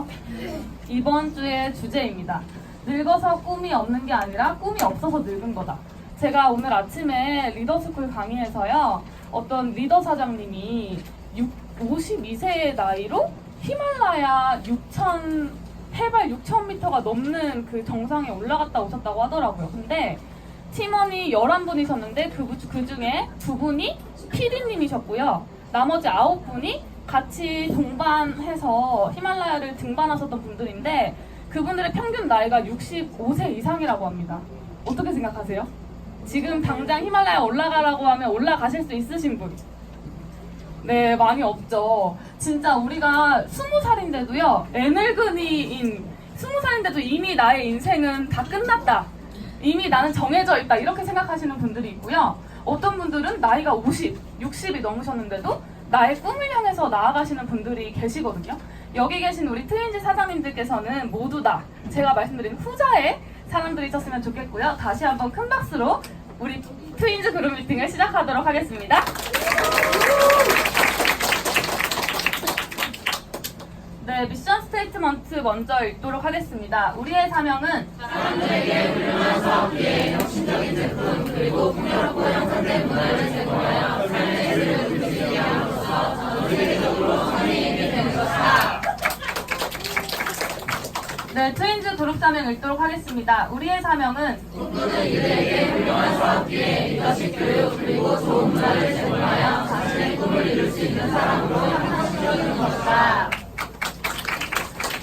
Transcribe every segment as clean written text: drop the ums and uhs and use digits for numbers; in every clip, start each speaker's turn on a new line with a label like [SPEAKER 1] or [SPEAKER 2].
[SPEAKER 1] 좋아하시죠? 이번 주의 주제입니다. 늙어서 꿈이 없는 게 아니라 꿈이 없어서 늙은 거다. 제가 오늘 아침에 리더스쿨 강의에서요, 어떤 리더 사장님이 52세의 나이로 히말라야 해발 6,000m가 넘는 그 정상에 올라갔다 오셨다고 하더라고요. 근데 팀원이 11분이셨는데 그 중에 2분이 PD님이셨고요. 나머지 9분이 같이 동반해서 히말라야를 등반하셨던 분들인데 그분들의 평균 나이가 65세 이상이라고 합니다. 어떻게 생각하세요? 지금 당장 히말라야 올라가라고 하면 올라가실 수 있으신 분? 네, 많이 없죠. 진짜 우리가 20살인데도요, 애늙은이인 20살인데도 이미 나의 인생은 다 끝났다. 이미 나는 정해져 있다. 이렇게 생각하시는 분들이 있고요. 어떤 분들은 나이가 50, 60이 넘으셨는데도 나의 꿈을 향해서 나아가시는 분들이 계시거든요. 여기 계신 우리 트윈즈 사장님들께서는 모두 다 제가 말씀드린 후자의 사람들이셨으면 좋겠고요. 다시 한번 큰 박수로 우리 트윈즈 그룹 미팅을 시작하도록 하겠습니다. 네, 미션 스테이트먼트 먼저 읽도록 하겠습니다. 우리의 사명은 사람들에게 훌륭한 사업기에 혁신적인 제품 그리고 풍요롭고 형성된 문화를 제공하여 삶의 질을 높이게 함으로써 전 세계적으로 선의임이 되는 것이다. 네, 트윈즈 그룹 사명 읽도록 하겠습니다. 우리의 사명은 꿈꾸는 이들에게 훌륭한 사업기에 리더십 교육 그리고 좋은 문화를 제공하여 자신의 꿈을 이룰 수 있는 사람으로 향상시켜주는 것이다.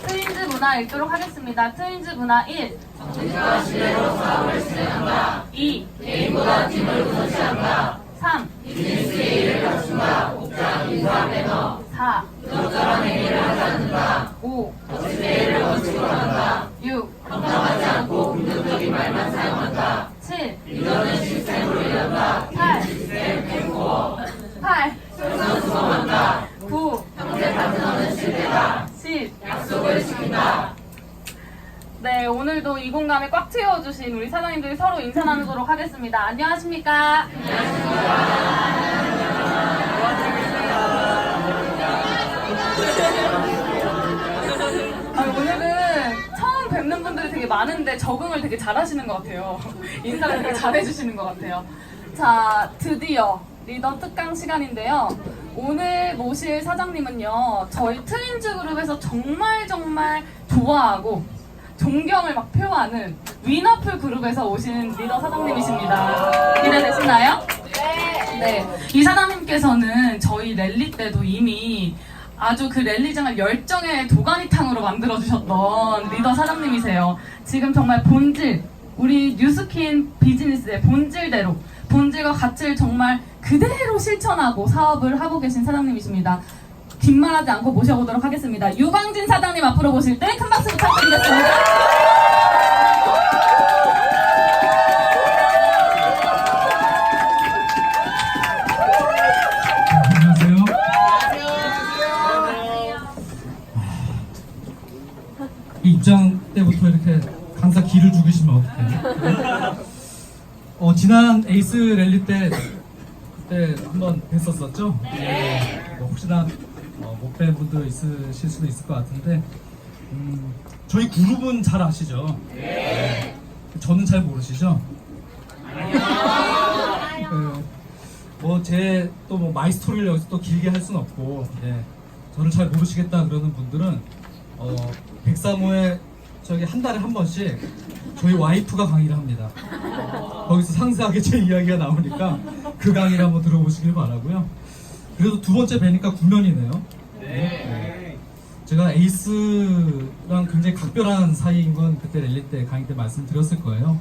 [SPEAKER 1] 트윈즈 문화 읽도록 하겠습니다. 트윈즈 문화 1. 정직과 신뢰로 사업을 진행한다. 2. 개인보다 팀을 우선시한다. 3. 비즈니스 예의를 갖춘다. 복장, 인사, 매너. 4. 부적절한 행위를 하지 않는다. 5. 거짓 대회를 원칙으로 한다. 6. 감당하지 않고 긍정적인 말만 사용한다. 7. 리더는 시스템으로 일한다. 8. 시스템 탱고. 8. 솔선수범한다. 9. 형제 파트너는 실패다. 10. 약속을 지킨다. 네, 오늘도 이 공간에 꽉 채워주신 우리 사장님들이 서로 인사 나누도록 하겠습니다. 안녕하십니까? 오늘은 처음 뵙는 분들이 되게 많은데 적응을 되게 잘하시는 것 같아요. 인사를 되게 잘해주시는 것 같아요. 자, 드디어 리더 특강 시간인데요. 오늘 모실 사장님은요, 저희 트윈즈 그룹에서 정말 좋아하고 존경을 막 표하는 위너풀 그룹에서 오신 리더 사장님이십니다. 기대되시나요? 네. 이 사장님께서는 저희 랠리 때도 이미 아주 그 랠리장을 열정의 도가니탕으로 만들어주셨던 리더 사장님이세요. 지금 정말 본질, 우리 뉴스킨 비즈니스의 본질대로, 본질과 가치를 정말 그대로 실천하고 사업을 하고 계신 사장님이십니다. 뒷말하지 않고 모셔보도록 하겠습니다. 유광진 사장님 앞으로 모실 때 큰 박수 부탁드리겠습니다.
[SPEAKER 2] 안녕하세요. 입장 때부터 이렇게 강사 기를 죽이시면 어떡해요? 지난 에이스 랠리 때 그때 한번 뵀었었죠? 네. 혹시나 못 뵌 분도 있으실 수도 있을 것 같은데 저희 그룹은 잘 아시죠? 네. 저는 잘 모르시죠? 제 또 뭐 마이 스토리를 여기서 또 길게 할 수는 없고, 저를 잘 모르시겠다 그러는 분들은 103호에 저기 한 달에 한 번씩 저희 와이프가 강의를 합니다. 거기서 상세하게 제 이야기가 나오니까 그 강의를 한번 들어보시길 바라고요. 그래도 두 번째 뵈니까 구면이네요. 네. 제가 에이스랑 굉장히 각별한 사이인 건 그때 랠리 때 강의 때 말씀드렸을 거예요.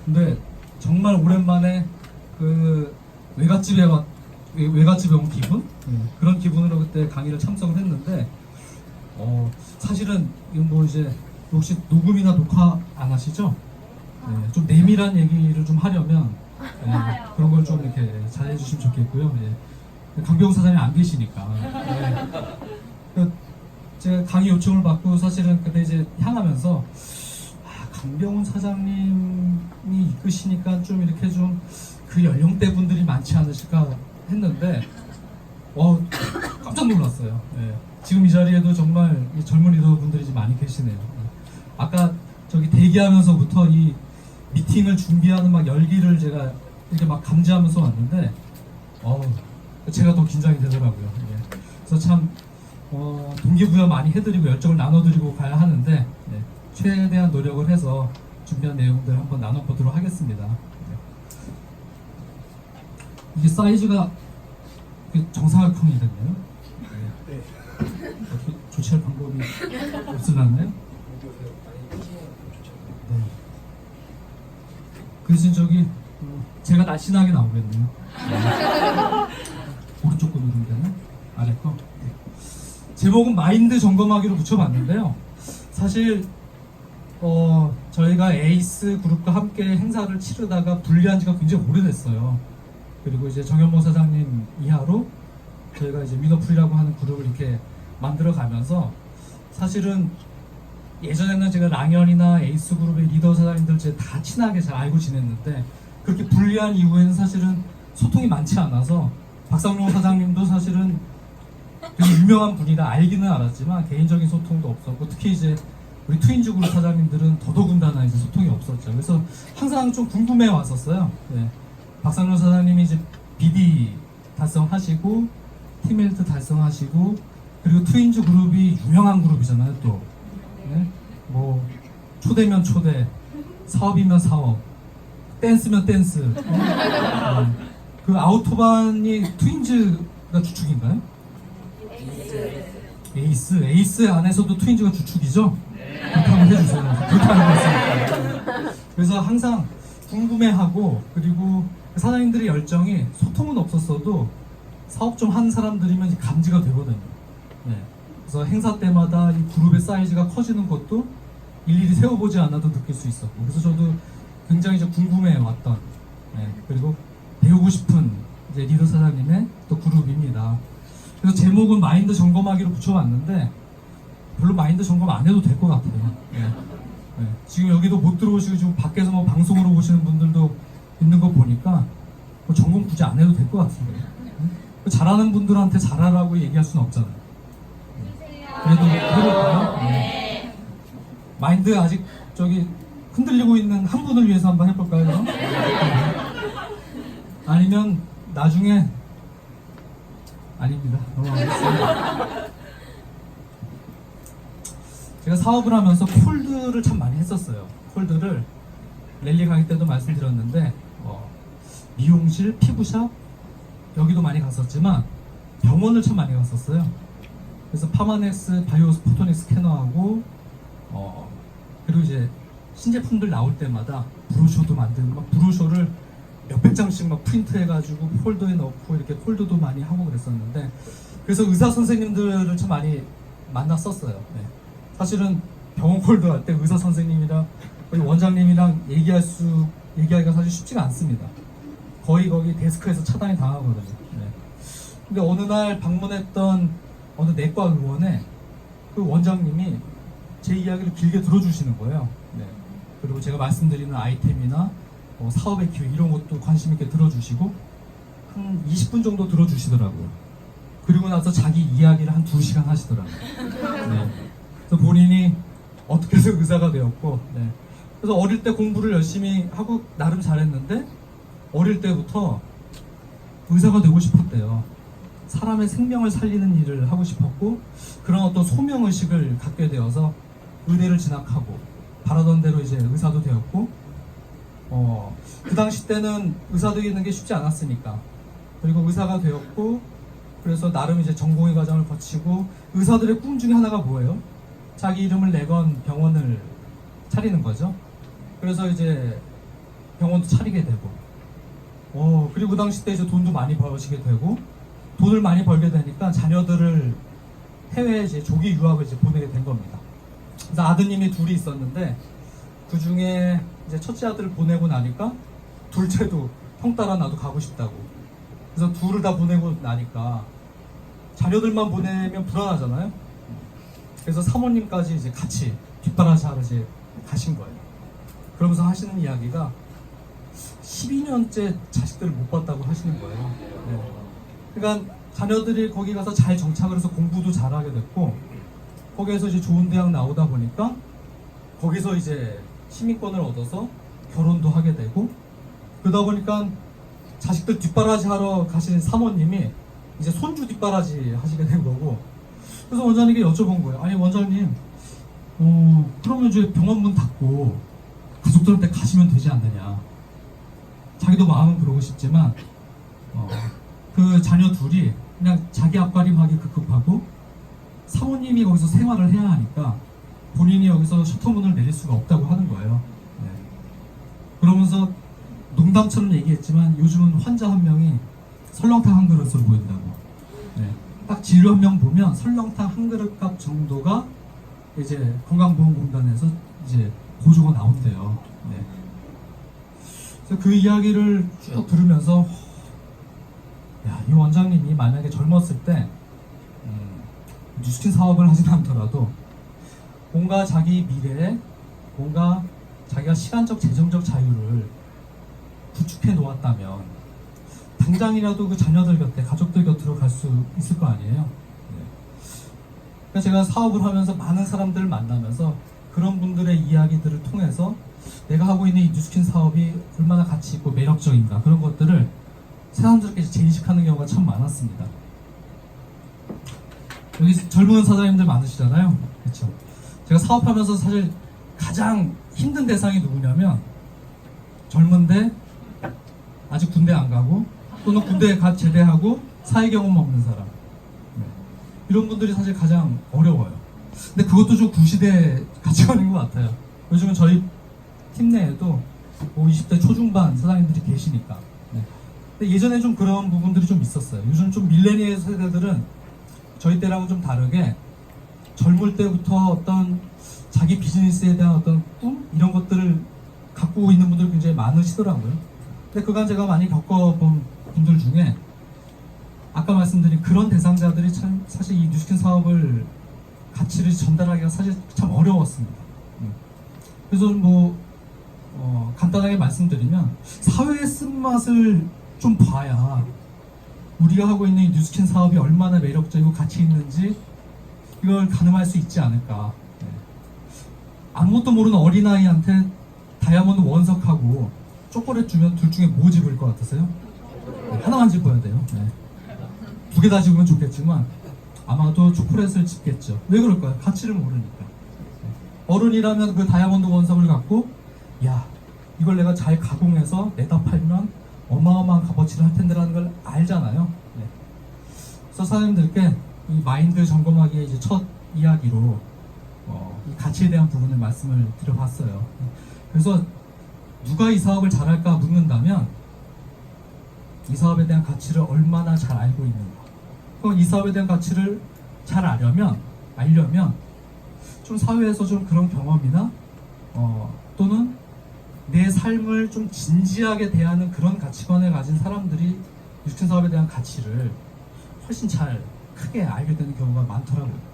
[SPEAKER 2] 근데 정말 오랜만에 그 외갓집에 온 기분? 그런 기분으로 그때 강의를 참석을 했는데 사실은 뭐 이제 혹시 녹음이나 녹화 안 하시죠? 좀 내밀한 얘기를 좀 하려면 그런 걸 좀 이렇게 잘 해주시면 좋겠고요. 강병훈 사장님이 안 계시니까. 제가 강의 요청을 받고 사실은 그때 이제 향하면서 강병훈 사장님이 이끄시니까 좀 이렇게 좀 그 연령대 분들이 많지 않으실까 했는데 깜짝 놀랐어요. 지금 이 자리에도 정말 젊은 리더분들 분들이 많이 계시네요. 아까 저기 대기하면서부터 이 미팅을 준비하는 막 열기를 제가 이렇게 막 감지하면서 왔는데, 제가 더 긴장이 되더라고요. 예. 그래서 참 동기부여 많이 해드리고 열정을 나눠드리고 가야 하는데, 네, 최대한 노력을 해서 준비한 내용들 한번 나눠보도록 하겠습니다. 네. 이게 사이즈가 정사각형이 됐네요. 네. 어떻게 조치할 방법이 없으셨나요? 네. 그 대신 저기 제가 날씬하게 나오겠네요. 오른쪽 거 누르면 되나? 아래 거? 네. 제목은 마인드 점검하기로 붙여봤는데요. 사실 저희가 에이스 그룹과 함께 행사를 치르다가 분리한 지가 굉장히 오래됐어요. 그리고 이제 정현모 사장님 이하로 저희가 이제 위너풀이라고 하는 그룹을 이렇게 만들어 가면서, 사실은 예전에는 제가 랑연이나 에이스 그룹의 리더 사장님들 제가 다 친하게 잘 알고 지냈는데, 그렇게 분리한 이후에는 사실은 소통이 많지 않아서 박상용 사장님도 사실은 되게 유명한 분이라 알기는 알았지만 개인적인 소통도 없었고, 특히 이제 우리 트윈즈 그룹 사장님들은 더더군다나 이제 소통이 없었죠. 그래서 항상 좀 궁금해 왔었어요. 네. 박상용 사장님이 이제 BD 달성하시고 팀헬트 달성하시고, 그리고 트윈즈 그룹이 유명한 그룹이잖아요. 또 네? 뭐 초대면 초대, 사업이면 사업, 댄스면 댄스. 네. 그 아우토반이 트윈즈가 주축인가요? 에이스 안에서도 트윈즈가 주축이죠? 그렇게 한번 해주세요. 그렇게 하는 거 있으니까. 그래서 항상 궁금해하고, 그리고 사장님들의 열정이 소통은 없었어도 사업 좀 한 사람들이면 이제 감지가 되거든요. 네. 그래서 행사 때마다 이 그룹의 사이즈가 커지는 것도 일일이 세워보지 않아도 느낄 수 있었고, 그래서 저도 굉장히 이제 궁금해 왔던, 네. 그리고 배우고 싶은 이제 리더 사장님의 또 그룹입니다. 그래서 제목은 마인드 점검하기로 붙여봤는데 별로 마인드 점검 안 해도 될 것 같아요. 네. 네. 지금 여기도 못 들어오시고 지금 밖에서 뭐 방송으로 보시는 분들도 있는 거 보니까 뭐 점검 굳이 안 해도 될 것 같은데. 네? 잘하는 분들한테 잘하라고 얘기할 수는 없잖아요. 네. 그래도 해볼까요? 네. 마인드 아직 저기 흔들리고 있는 한 분을 위해서 한번 해볼까요? 그럼? 아니면 나중에 아닙니다. 넘어가겠습니다. 제가 사업을 하면서 콜드를 참 많이 했었어요. 콜드를 랠리 강의 때도 말씀드렸는데 미용실, 피부샵 여기도 많이 갔었지만 병원을 참 많이 갔었어요. 그래서 파마넥스, 바이오스, 포토닉스 스캐너하고 그리고 이제 신제품들 나올 때마다 브로셔도 만들고, 막 브로셔를 몇백 장씩 막 프린트해가지고 폴더에 넣고 이렇게 폴더도 많이 하고 그랬었는데, 그래서 의사 선생님들을 참 많이 만났었어요. 네. 사실은 병원 콜드 할 때 의사 선생님이랑 우리 원장님이랑 얘기하기가 사실 쉽지가 않습니다. 거의 거기 데스크에서 차단이 당하거든요. 네. 근데 어느 날 방문했던 어느 내과 의원에 그 원장님이 제 이야기를 길게 들어주시는 거예요. 네. 그리고 제가 말씀드리는 아이템이나 사업의 기회 이런 것도 관심 있게 들어주시고 한 20분 정도 들어주시더라고요. 그리고 나서 자기 이야기를 한 2시간 하시더라고요. 네. 그래서 본인이 어떻게 해서 의사가 되었고, 네. 그래서 어릴 때 공부를 열심히 하고 나름 잘했는데 어릴 때부터 의사가 되고 싶었대요. 사람의 생명을 살리는 일을 하고 싶었고, 그런 어떤 소명의식을 갖게 되어서 의대를 진학하고 바라던 대로 이제 의사도 되었고, 그 당시 때는 의사 되는 게 쉽지 않았으니까, 그리고 의사가 되었고, 그래서 나름 이제 전공의 과정을 거치고, 의사들의 꿈 중에 하나가 뭐예요? 자기 이름을 내건 병원을 차리는 거죠. 그래서 이제 병원도 차리게 되고, 그리고 그 당시 때 이제 돈도 많이 버시게 되고, 돈을 많이 벌게 되니까 자녀들을 해외에 이제 조기 유학을 이제 보내게 된 겁니다. 그래서 아드님이 둘이 있었는데, 그 중에 이제 첫째 아들을 보내고 나니까 둘째도 형 따라 나도 가고 싶다고. 그래서 둘을 다 보내고 나니까 자녀들만 보내면 불안하잖아요. 그래서 사모님까지 이제 같이 뒷바라지하러 이제 가신 거예요. 그러면서 하시는 이야기가 12년째 자식들을 못 봤다고 하시는 거예요. 네. 그러니까 자녀들이 거기 가서 잘 정착을 해서 공부도 잘하게 됐고, 거기에서 이제 좋은 대학 나오다 보니까 거기서 이제 시민권을 얻어서 결혼도 하게 되고, 그러다 보니까 자식들 뒷바라지 하러 가신 사모님이 이제 손주 뒷바라지 하시게 된 거고. 그래서 원장님께 여쭤본 거예요. 아니 원장님, 그러면 이제 병원 문 닫고 가족들한테 가시면 되지 않느냐. 자기도 마음은 그러고 싶지만 그 자녀 둘이 그냥 자기 앞가림하기 급급하고 사모님이 거기서 생활을 해야 하니까 본인이 여기서 셔터문을 내릴 수가 없다고 하는 거예요. 네. 그러면서 농담처럼 얘기했지만 요즘은 환자 한 명이 설렁탕 한 그릇으로 보인다고. 네. 딱 진료 한 명 보면 설렁탕 한 그릇 값 정도가 이제 건강보험공단에서 이제 보조가 나온대요. 네. 그래서 그 이야기를 쭉 들으면서 야, 이 원장님이 만약에 젊었을 때 뉴스킨 사업을 하진 않더라도 뭔가 자기 미래에 뭔가 자기가 시간적 재정적 자유를 구축해 놓았다면 당장이라도 그 자녀들 곁에 가족들 곁으로 갈 수 있을 거 아니에요. 네. 그러니까 제가 사업을 하면서 많은 사람들을 만나면서 그런 분들의 이야기들을 통해서 내가 하고 있는 이 뉴스킨 사업이 얼마나 가치 있고 매력적인가, 그런 것들을 사람들께 재인식하는 경우가 참 많았습니다. 여기 젊은 사장님들 많으시잖아요. 그렇죠? 제가 사업하면서 사실 가장 힘든 대상이 누구냐면 젊은데 아직 군대 안 가고 또는 군대에 갓 제대하고 사회 경험 없는 사람, 네. 이런 분들이 사실 가장 어려워요. 근데 그것도 좀 구시대 가치관인 것 같아요. 요즘은 저희 팀 내에도 20대 초중반 사장님들이 계시니까. 네. 근데 예전에 좀 그런 부분들이 좀 있었어요. 요즘 좀 밀레니얼 세대들은 저희 때랑은 좀 다르게 젊을 때부터 어떤 자기 비즈니스에 대한 어떤 꿈? 이런 것들을 갖고 있는 분들이 굉장히 많으시더라고요. 근데 그간 제가 많이 겪어본 분들 중에 아까 말씀드린 그런 대상자들이 참 사실 이 뉴스킨 사업을 가치를 전달하기가 사실 참 어려웠습니다. 그래서 뭐 간단하게 말씀드리면 사회의 쓴맛을 좀 봐야 우리가 하고 있는 이 뉴스킨 사업이 얼마나 매력적이고 가치 있는지 이걸 가늠할 수 있지 않을까. 네. 아무것도 모르는 어린아이한테 다이아몬드 원석하고 초콜릿 주면 둘 중에 뭐 집을 것 같으세요? 네, 하나만 집어야 돼요. 네. 두 개 다 집으면 좋겠지만 아마도 초콜릿을 집겠죠. 왜 그럴까요? 가치를 모르니까. 네. 어른이라면 그 다이아몬드 원석을 갖고 야, 이걸 내가 잘 가공해서 내다 팔면 어마어마한 값어치를 할 텐데라는 걸 알잖아요. 네. 그래서 사장님들께 이 마인드 점검하기의 이제 첫 이야기로 이 가치에 대한 부분을 말씀을 드려봤어요. 그래서 누가 이 사업을 잘할까 묻는다면 이 사업에 대한 가치를 얼마나 잘 알고 있는가. 그럼 이 사업에 대한 가치를 잘 알려면 좀 사회에서 좀 그런 경험이나 또는 내 삶을 좀 진지하게 대하는 그런 가치관을 가진 사람들이 뉴스킨 사업에 대한 가치를 훨씬 잘 크게 알게 되는 경우가 많더라고요.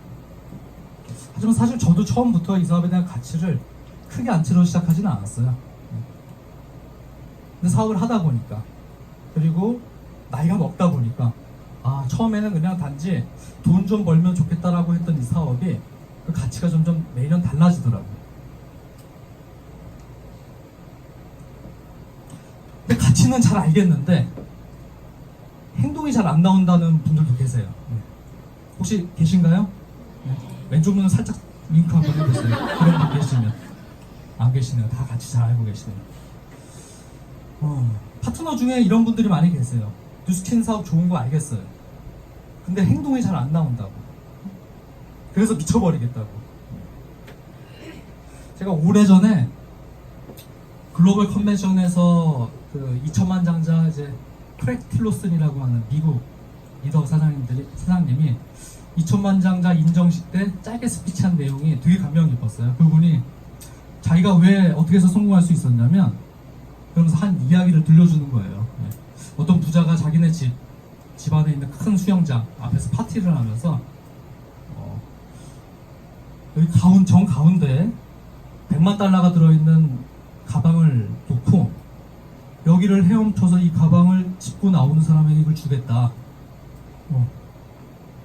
[SPEAKER 2] 하지만 사실 저도 처음부터 이 사업에 대한 가치를 크게 안 치러 시작하지는 않았어요. 근데 사업을 하다 보니까, 그리고 나이가 먹다 보니까 처음에는 그냥 단지 돈 좀 벌면 좋겠다라고 했던 이 사업이 그 가치가 점점 매년 달라지더라고요. 근데 가치는 잘 알겠는데 행동이 잘 안 나온다는 분들도 계세요. 네. 혹시 계신가요? 네. 왼쪽 눈을 살짝 윙크 한번 해보세요. 그런 분 계시면. 안 계시네요. 다 같이 잘 알고 계시네요. 파트너 중에 이런 분들이 많이 계세요. 뉴스킨 사업 좋은 거 알겠어요. 근데 행동이 잘 안 나온다고. 그래서 미쳐버리겠다고. 제가 오래전에 글로벌 컨벤션에서 그 2천만 장자 이제 크랙 틸로슨이라고 하는 미국 리더 사장님이 2천만 장자 인정식 때 짧게 스피치한 내용이 되게 감명 깊었어요. 그분이 자기가 왜 어떻게 해서 성공할 수 있었냐면 그러면서 한 이야기를 들려주는 거예요. 네. 어떤 부자가 자기네 집 안에 있는 큰 수영장 앞에서 파티를 하면서 여기 정 가운데에 100만 달러가 들어있는 가방을 놓고 여기를 헤엄쳐서 이 가방을 짚고 나오는 사람에게 이걸 주겠다.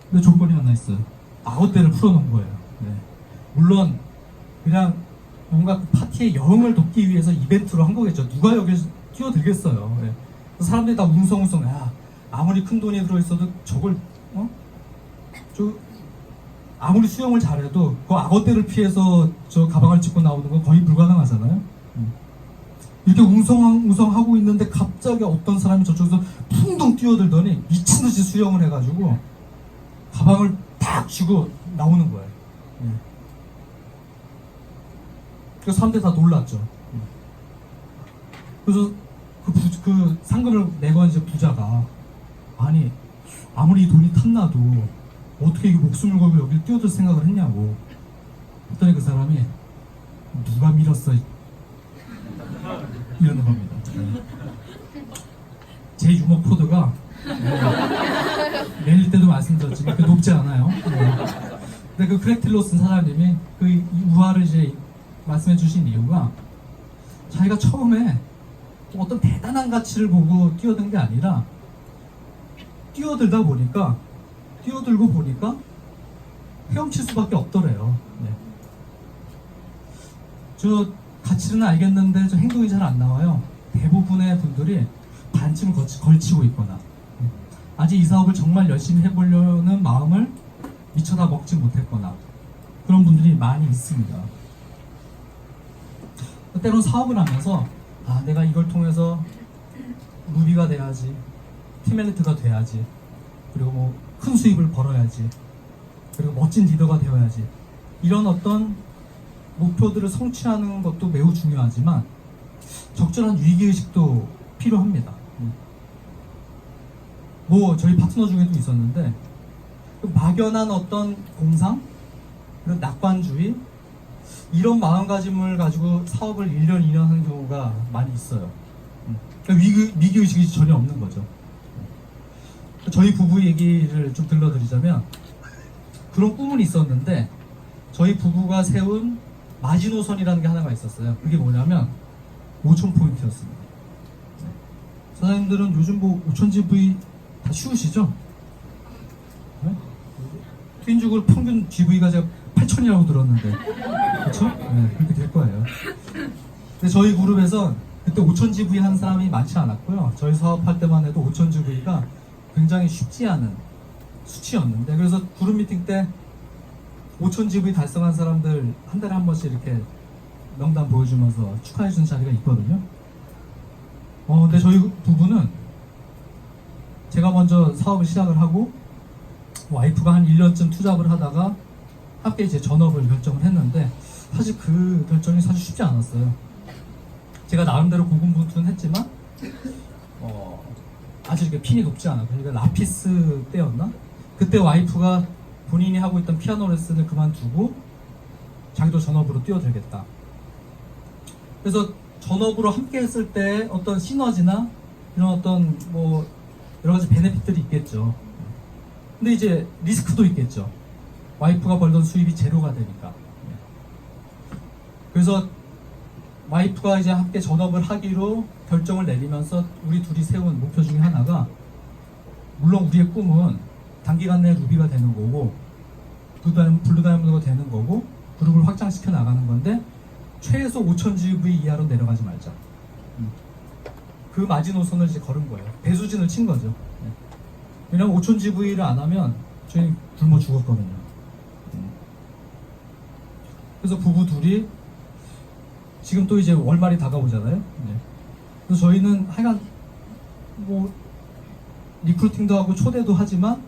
[SPEAKER 2] 근데 조건이 하나 있어요. 아웃대를 풀어놓은 거예요. 네. 물론 그냥 뭔가 그 파티의 여흥을 돕기 위해서 이벤트로 한 거겠죠. 누가 여기서 뛰어들겠어요. 네. 사람들이 다 웅성웅성, 야, 아무리 큰 돈이 들어있어도 저걸, 아무리 수영을 잘해도 그 악어떼를 피해서 저 가방을 짚고 나오는 건 거의 불가능하잖아요. 이렇게 웅성웅성하고 있는데 갑자기 어떤 사람이 저쪽에서 풍덩 뛰어들더니 미친듯이 수영을 해가지고 가방을 탁 쥐고 나오는 거예요. 그래서 사람들이 다 놀랐죠. 그래서 그 상금을 내건 이제 부자가, 아니 아무리 이 돈이 탐나도 어떻게 이 목숨을 걸고 여기 뛰어들 생각을 했냐고 했더니 그 사람이, 누가 밀었어 이러는 겁니다. 제 유머 코드가 내릴 때도 말씀드렸지만 높지 않아요. 근데 그 크랙 틸러슨 사장님이 이 우화를 이제 말씀해 주신 이유가, 자기가 처음에 어떤 대단한 가치를 보고 뛰어든 게 아니라 뛰어들고 보니까 헤엄칠 수밖에 없더래요. 네. 저 가치는 알겠는데 저 행동이 잘 안 나와요. 대부분의 분들이 반쯤 걸치고 있거나 아직 이 사업을 정말 열심히 해보려는 마음을 미처 다 먹지 못했거나 그런 분들이 많이 있습니다. 때론 사업을 하면서, 내가 이걸 통해서 루비가 돼야지, 티멜리트가 돼야지, 그리고 뭐 큰 수입을 벌어야지, 그리고 멋진 리더가 되어야지, 이런 어떤 목표들을 성취하는 것도 매우 중요하지만 적절한 위기의식도 필요합니다. 뭐 저희 파트너 중에도 있었는데 막연한 어떤 공상, 그리고 낙관주의, 이런 마음가짐을 가지고 사업을 1년, 2년 하는 경우가 많이 있어요. 그러니까 위기의식이 전혀 없는 거죠. 저희 부부 얘기를 좀 들려드리자면, 그런 꿈은 있었는데 저희 부부가 세운 마지노선이라는 게 하나가 있었어요. 그게 뭐냐면 5,000포인트였습니다. 사장님들은 요즘 뭐 5,000GV 다 쉬우시죠? 네? 트윈죽을 평균 GV가 제가 8,000이라고 들었는데, 그렇죠? 네, 그렇게 될 거예요. 근데 저희 그룹에서 그때 5,000GV 한 사람이 많지 않았고요. 저희 사업할 때만 해도 5,000GV가 굉장히 쉽지 않은 수치였는데, 그래서 그룹 미팅 때 5,000GV 달성한 사람들 한 달에 한 번씩 이렇게 명단 보여주면서 축하해주는 자리가 있거든요. 근데 저희 부부는 제가 먼저 사업을 시작을 하고 와이프가 한 1년쯤 투잡을 하다가 함께 이제 전업을 결정을 했는데, 사실 그 결정이 사실 쉽지 않았어요. 제가 나름대로 고군분투했지만 아직 이렇게 핀이 높지 않아. 그러니까 라피스 때였나? 그때 와이프가 본인이 하고 있던 피아노 레슨을 그만두고 자기도 전업으로 뛰어들겠다. 그래서 전업으로 함께 했을 때 어떤 시너지나 이런 어떤 뭐 여러 가지 베네핏들이 있겠죠. 근데 이제 리스크도 있겠죠. 와이프가 벌던 수입이 제로가 되니까. 그래서 와이프가 이제 함께 전업을 하기로 결정을 내리면서 우리 둘이 세운 목표 중에 하나가, 물론 우리의 꿈은 단기간 내에 루비가 되는 거고 블루다이아몬드가 되는 거고 그룹을 확장시켜 나가는 건데, 최소 5,000GV 이하로 내려가지 말자. 그 마지노선을 이제 걸은 거예요. 배수진을 친 거죠. 왜냐면 5,000GV를 안 하면 저희 굶어 죽었거든요. 그래서 부부 둘이 지금 또 이제 월말이 다가오잖아요. 그래서 저희는 하여간 뭐 리크루팅도 하고 초대도 하지만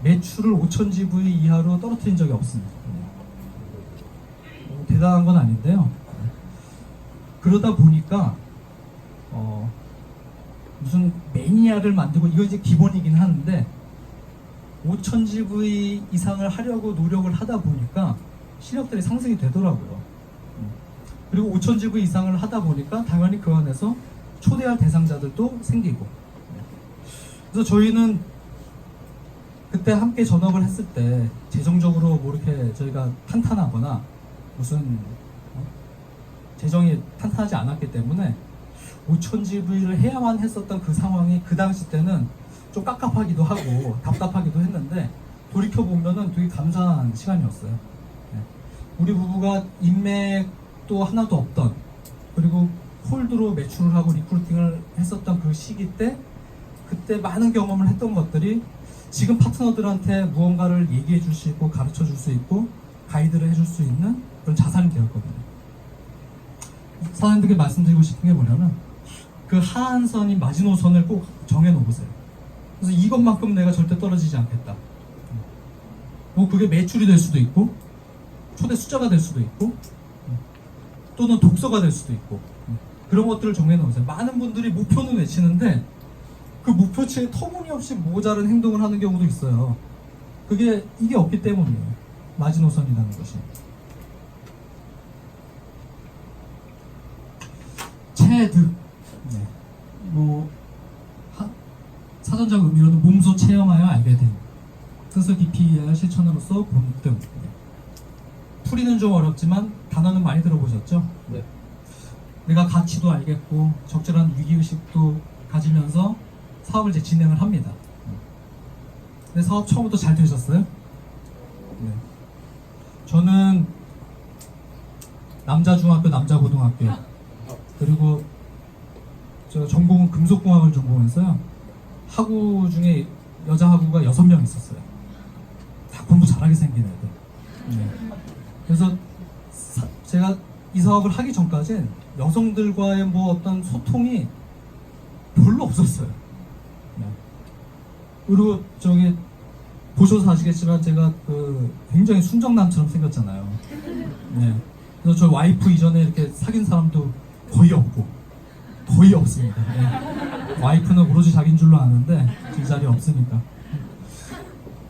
[SPEAKER 2] 매출을 5,000GV 이하로 떨어뜨린 적이 없습니다. 대단한 건 아닌데요. 그러다 보니까 무슨 매니아를 만들고, 이거 이제 기본이긴 하는데 5,000GV 이상을 하려고 노력을 하다 보니까 실력들이 상승이 되더라고요. 그리고 5,000GV 이상을 하다 보니까 당연히 그 안에서 초대할 대상자들도 생기고. 그래서 저희는 그때 함께 전업을 했을 때 재정적으로 뭐 이렇게 저희가 탄탄하거나 무슨 재정이 탄탄하지 않았기 때문에 5,000GV를 해야만 했었던 그 상황이 그 당시 때는 좀 깝깝하기도 하고 답답하기도 했는데, 돌이켜보면은 되게 감사한 시간이었어요. 우리 부부가 인맥도 하나도 없던, 그리고 콜드로 매출을 하고 리크루팅을 했었던 그 시기 때, 그때 많은 경험을 했던 것들이 지금 파트너들한테 무언가를 얘기해 줄 수 있고 가르쳐 줄 수 있고 가이드를 해줄 수 있는 그런 자산이 되었거든요. 사장님들께 말씀드리고 싶은 게 뭐냐면, 그 하한선인 마지노선을 꼭 정해 놓으세요. 그래서 이것만큼 내가 절대 떨어지지 않겠다. 뭐 그게 매출이 될 수도 있고, 초대 숫자가 될 수도 있고, 또는 독서가 될 수도 있고, 그런 것들을 정해 놓으세요. 많은 분들이 목표는 외치는데 그 목표치에 터무니없이 모자른 행동을 하는 경우도 있어요. 이게 없기 때문이에요. 마지노선이라는 것이. 체득. 네. 사전적 의미로는 몸소 체험하여 알게 된. 스스로 깊이 이해할 실천으로서 본등. 네. 풀이는 좀 어렵지만 단어는 많이 들어보셨죠?
[SPEAKER 3] 네.
[SPEAKER 2] 내가 가치도 알겠고 적절한 위기의식도 가지면서 사업을 이제 진행을 합니다. 근데 사업 처음부터 잘 되셨어요? 네. 저는 남자중학교, 남자고등학교, 그리고 저 전공은 금속공학을 전공해서요. 학우 중에 여자 학우가 6명 있었어요. 다 공부 잘하게 생긴 애들. 네. 그래서 제가 이 사업을 하기 전까지는 여성들과의 뭐 어떤 소통이 별로 없었어요. 네. 그리고 보셔서 아시겠지만 제가 굉장히 순정남처럼 생겼잖아요. 네. 그래서 저 와이프 이전에 이렇게 사귄 사람도 거의 없습니다. 네. 와이프는 오로지 자기인 줄로 아는데 이 자리에 없으니까.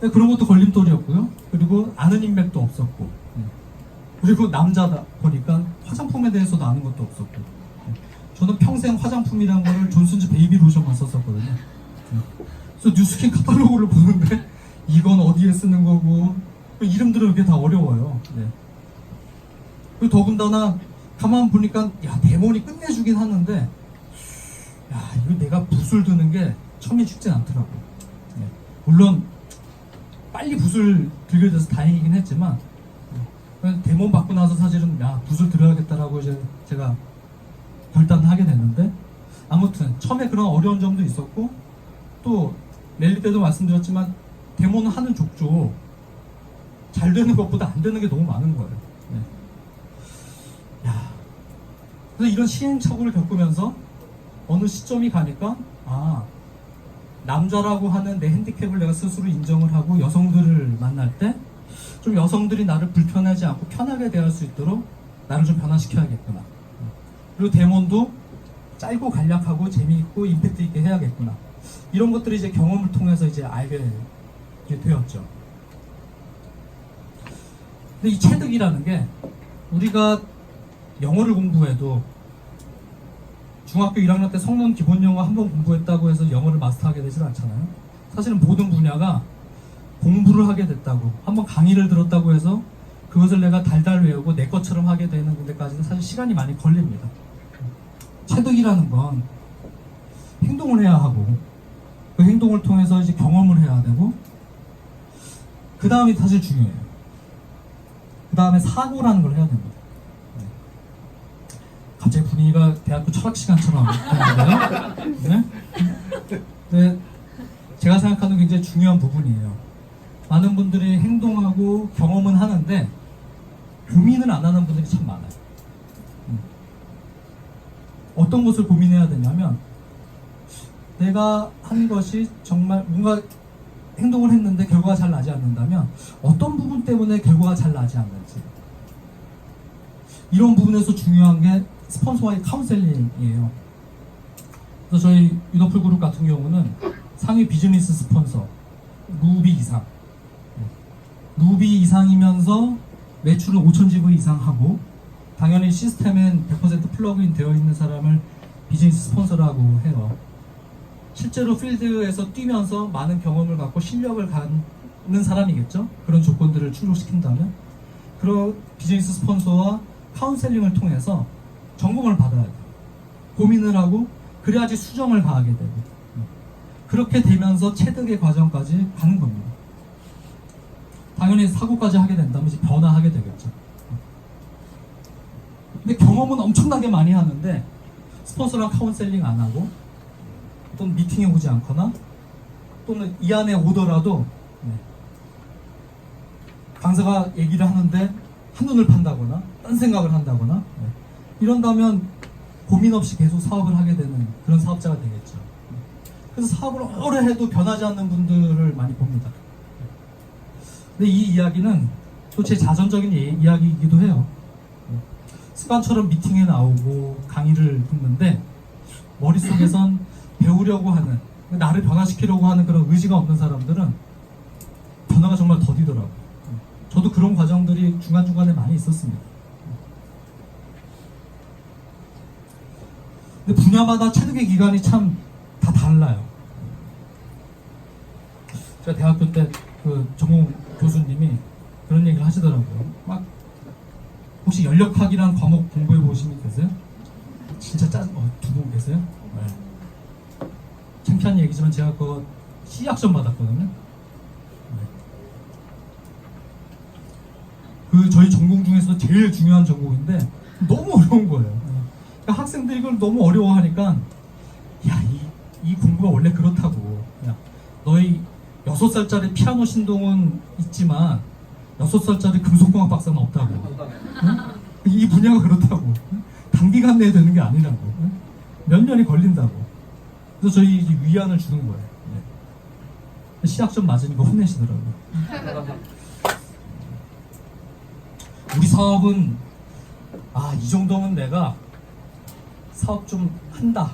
[SPEAKER 2] 네, 그런 것도 걸림돌이었고요. 그리고 아는 인맥도 없었고, 네. 그리고 남자다 보니까 화장품에 대해서도 아는 것도 없었고, 네. 저는 평생 화장품이라는 거를 존슨즈 베이비 로션만 썼었거든요. 네. 그래서 뉴스킨 카탈로그를 보는데 이건 어디에 쓰는 거고 이름들은 이렇게 다 어려워요. 네. 그리고 더군다나 가만 보니까 데몬이 끝내주긴 하는데 이거 내가 붓을 드는 게 처음에 쉽진 않더라고. 네. 물론 빨리 붓을 들게 돼서 다행이긴 했지만 데몬 받고 나서 사실은 붓을 들어야겠다라고 이제 제가 결단을 하게 됐는데, 아무튼 처음에 그런 어려운 점도 있었고, 또 랠리 때도 말씀드렸지만 데모는 하는 족족 잘 되는 것보다 안 되는 게 너무 많은 거예요. 네. 그래서 이런 시행착오를 겪으면서 어느 시점이 가니까 남자라고 하는 내 핸디캡을 내가 스스로 인정을 하고 여성들을 만날 때 좀 여성들이 나를 불편하지 않고 편하게 대할 수 있도록 나를 좀 변화시켜야겠구나. 그리고 데몬도 짧고 간략하고 재미있고 임팩트 있게 해야겠구나. 이런 것들이 이제 경험을 통해서 이제 알게 되었죠. 근데 이 체득이라는 게 우리가 영어를 공부해도 중학교 1학년 때 성론 기본 영어 한 번 공부했다고 해서 영어를 마스터하게 되질 않잖아요. 사실은 모든 분야가 공부를 하게 됐다고, 한번 강의를 들었다고 해서 그것을 내가 달달 외우고 내 것처럼 하게 되는 데까지는 사실 시간이 많이 걸립니다. 체득이라는 건 행동을 해야 하고, 그 행동을 통해서 이제 경험을 해야 되고, 그 다음이 사실 중요해요. 그 다음에 사고라는 걸 해야 됩니다. 갑자기 분위기가 대학교 철학 시간처럼 되는데요. 네? 제가 생각하는 굉장히 중요한 부분이에요. 많은 분들이 행동하고 경험은 하는데 고민을 안 하는 분들이 참 많아요. 어떤 것을 고민해야 되냐면, 내가 한 것이 정말 뭔가 행동을 했는데 결과가 잘 나지 않는다면 어떤 부분 때문에 결과가 잘 나지 않는지, 이런 부분에서 중요한 게 스폰서와의 카운셀링이에요. 그래서 저희 유더풀 그룹 같은 경우는 상위 비즈니스 스폰서 루비 이상, 루비 이상이면서 매출은 5,000지불 이상 하고, 당연히 시스템엔 100% 플러그인 되어 있는 사람을 비즈니스 스폰서라고 해요. 실제로 필드에서 뛰면서 많은 경험을 갖고 실력을 갖는 사람이겠죠. 그런 조건들을 충족시킨다면 그런 비즈니스 스폰서와 카운셀링을 통해서 전공을 받아야 돼요. 고민을 하고 그래야지 수정을 가하게 되고, 그렇게 되면서 체득의 과정까지 가는 겁니다. 당연히 사고까지 하게 된다면 이제 변화하게 되겠죠. 근데 경험은 엄청나게 많이 하는데 스폰서랑 카운셀링 안 하고 또는 미팅에 오지 않거나 또는 이 안에 오더라도 강사가 얘기를 하는데 한눈을 판다거나 딴 생각을 한다거나 이런다면 고민 없이 계속 사업을 하게 되는 그런 사업자가 되겠죠. 그래서 사업을 오래 해도 변하지 않는 분들을 많이 봅니다. 근데 이 이야기는 또 제 자전적인 이야기이기도 해요. 습관처럼 미팅에 나오고 강의를 듣는데 머릿속에선 배우려고 하는, 나를 변화시키려고 하는 그런 의지가 없는 사람들은 변화가 정말 더디더라고요. 저도 그런 과정들이 중간중간에 많이 있었습니다. 근데 분야마다 체득의 기간이 참 다 달라요. 제가 대학교 때 그 전공 교수님이 그런 얘기를 하시더라고요. 막 혹시 연력학이란 과목 공부해 보신 분 계세요? 진짜 두 분 계세요? 네. 창피한 얘기지만 제가 그거 C학점 받았거든요. 네. 그 저희 전공 중에서 제일 중요한 전공인데 너무 어려운 거예요. 그러니까 학생들이 이걸 너무 어려워하니까 야, 이 공부가 원래 그렇다고. 야, 너희 6살짜리 피아노 신동은 있지만 6살짜리 금속공학 박사는 없다고. 응? 이 분야가 그렇다고. 단기간 내에 되는 게 아니라고. 응? 몇 년이 걸린다고. 그래서 저희 이제 위안을 주는 거예요. 네. 시학점 맞으니까 혼내시더라고요. 우리 사업은 이 정도면 내가 사업 좀 한다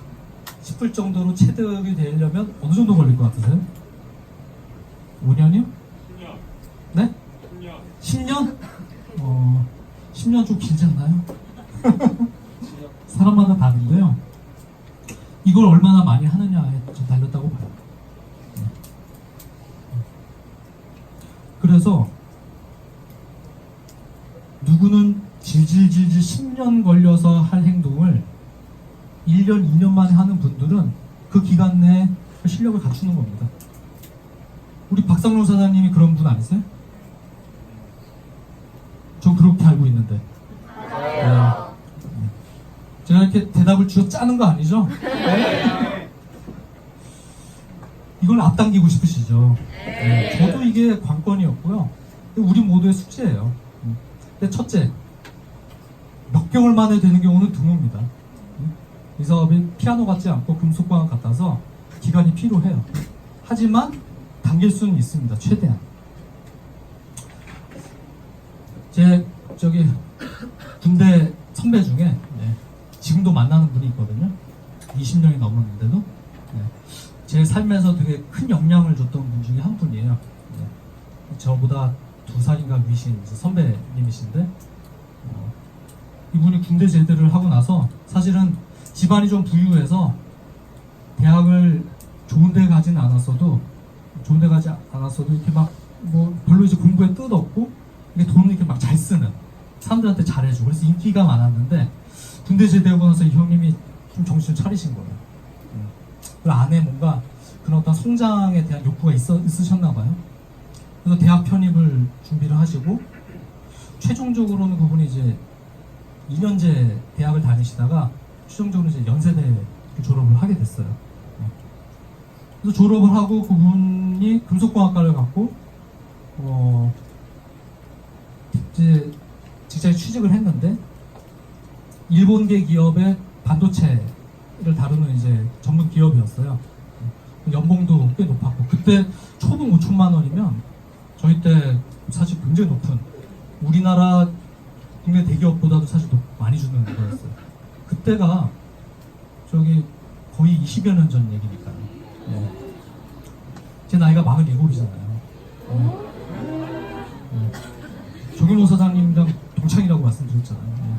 [SPEAKER 2] 싶을 정도로 체득이 되려면 어느 정도 걸릴 것 같으세요? 5년이요?
[SPEAKER 3] 10년.
[SPEAKER 2] 네?
[SPEAKER 3] 10년.
[SPEAKER 2] 10년? 10년 좀 길지 않나요? 사람마다 다른데요. 이걸 얼마나 많이 하느냐에 좀 달렸다고 봐요. 그래서 누구는 질질질질 10년 걸려서 할 행동을 1년, 2년 만에 하는 분들은 그 기간 내에 실력을 갖추는 겁니다. 우리 박상용 사장님이 그런 분 아니세요? 저 그렇게 알고 있는데. 네. 제가 이렇게 대답을 쥐어 짜는 거 아니죠? 네. 이걸 앞당기고 싶으시죠? 네. 저도 이게 관건이었고요. 우리 모두의 숙제예요. 근데 첫째, 몇 개월 만에 되는 경우는 드뭅니다. 이 사업이 피아노 같지 않고 금속광학 같아서 기간이 필요해요. 하지만 당길 수는 있습니다. 최대한. 제 군대 선배 중에 지금도 만나는 분이 있거든요. 20년이 넘었는데도 제 삶에서 되게 큰 영향을 줬던 분 중에 한 분이에요. 저보다 2살인가 위신 선배님이신데 이분이 군대 제대를 하고 나서 사실은 집안이 좀 부유해서 대학을 좋은 데 가진 않았어도 이렇게 막 뭐 별로 이제 공부에 뜻 없고 이게 돈을 이렇게 막 잘 쓰는 사람들한테 잘해주고 그래서 인기가 많았는데 군대 제대하고 나서 이 형님이 좀 정신을 차리신 거예요. 그 안에 뭔가 그런 어떤 성장에 대한 욕구가 있으셨나 봐요. 그래서 대학 편입을 준비를 하시고 최종적으로는 그분이 이제 2년제 대학을 다니시다가 최종적으로 이제 연세대 졸업을 하게 됐어요. 그래서 졸업을 하고 그분이 금속공학과를 갔고 이제 직장에 취직을 했는데 일본계 기업의 반도체를 다루는 이제 전문 기업이었어요. 연봉도 꽤 높았고 그때 초봉 5천만 원이면 저희 때 사실 굉장히 높은 우리나라 국내 대기업보다도 사실 많이 주는 거였어요. 그때가 거의 20여 년 전 얘기니까요. 제 나이가 47이잖아요. 정윤호 사장님이랑 동창이라고 말씀드렸잖아요.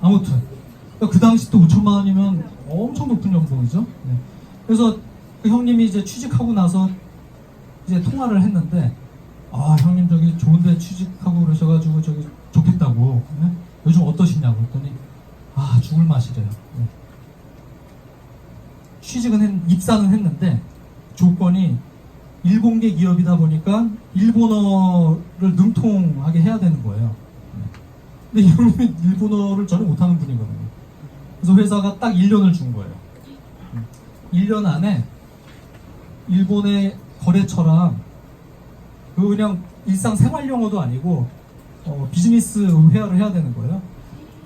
[SPEAKER 2] 아무튼 그 당시 때 5천만 원이면 엄청 높은 연봉이죠. 그래서 그 형님이 이제 취직하고 나서 이제 통화를 했는데 형님 좋은데 취직하고 그러셔가지고 좋겠다고 요즘 어떠시냐고 했더니 죽을 맛이래요. 입사는 했는데 조건이 일본계 기업이다 보니까 일본어를 능통하게 해야 되는 거예요. 근데 이 형님이 일본어를 전혀 못하는 분이거든요. 그래서 회사가 딱 1년을 준 거예요. 1년 안에 일본의 거래처랑 그 그냥 일상 생활 영어도 아니고 비즈니스 회화를 해야 되는 거예요.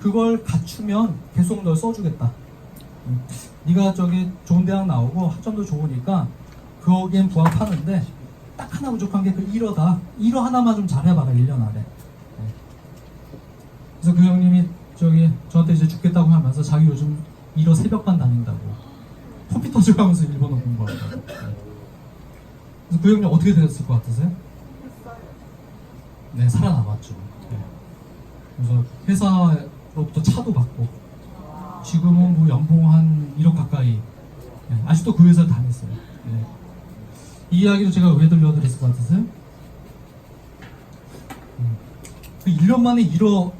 [SPEAKER 2] 그걸 갖추면 계속 널 써주겠다. 네가 저기 좋은 대학 나오고 학점도 좋으니까 거기엔 부합하는데 딱 하나 부족한 게 그 1어다. 1어 하나만 좀 잘해봐라 1년 안에. 그래서 그 형님이 저한테 이제 죽겠다고 하면서 자기 요즘 1어 새벽반 다닌다고 컴퓨터 들어가면서 일본어 공부한다고. 그래서 그 형님 어떻게 됐을 것 같으세요? 네, 살아남았죠. 네. 그래서 회사로부터 차도 받고 지금은 뭐 연봉 한 1억 가까이. 네, 아직도 그 회사를 다녔어요. 네. 이 이야기도 제가 왜 들려드렸을 것 같으세요? 그 1년 만에 1억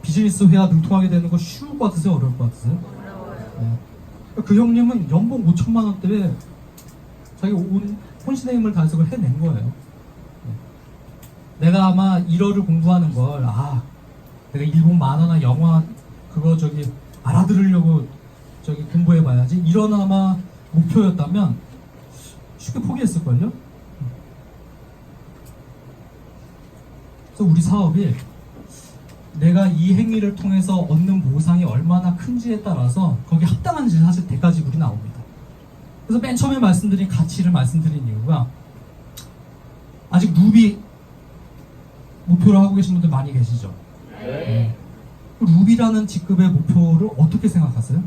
[SPEAKER 2] 비즈니스 회화 능통하게 되는 거 쉬울 것 같으세요? 어려울 것 같으세요? 네. 그 형님은 연봉 5천만 원대에 자기 혼신의 힘을 다해서 그걸 해낸 거예요. 네. 내가 아마 1어를 공부하는 걸 내가 일본 만화나 영화 그거 알아들으려고 공부해봐야지 이런 아마 목표였다면 쉽게 포기했을걸요? 그래서 우리 사업이 내가 이 행위를 통해서 얻는 보상이 얼마나 큰지에 따라서 거기에 합당한지 사실 대가지불이 나옵니다. 그래서 맨 처음에 말씀드린 가치를 말씀드린 이유가 아직 루비 목표로 하고 계신 분들 많이 계시죠? 네. 루비라는 직급의 목표를 어떻게 생각하세요?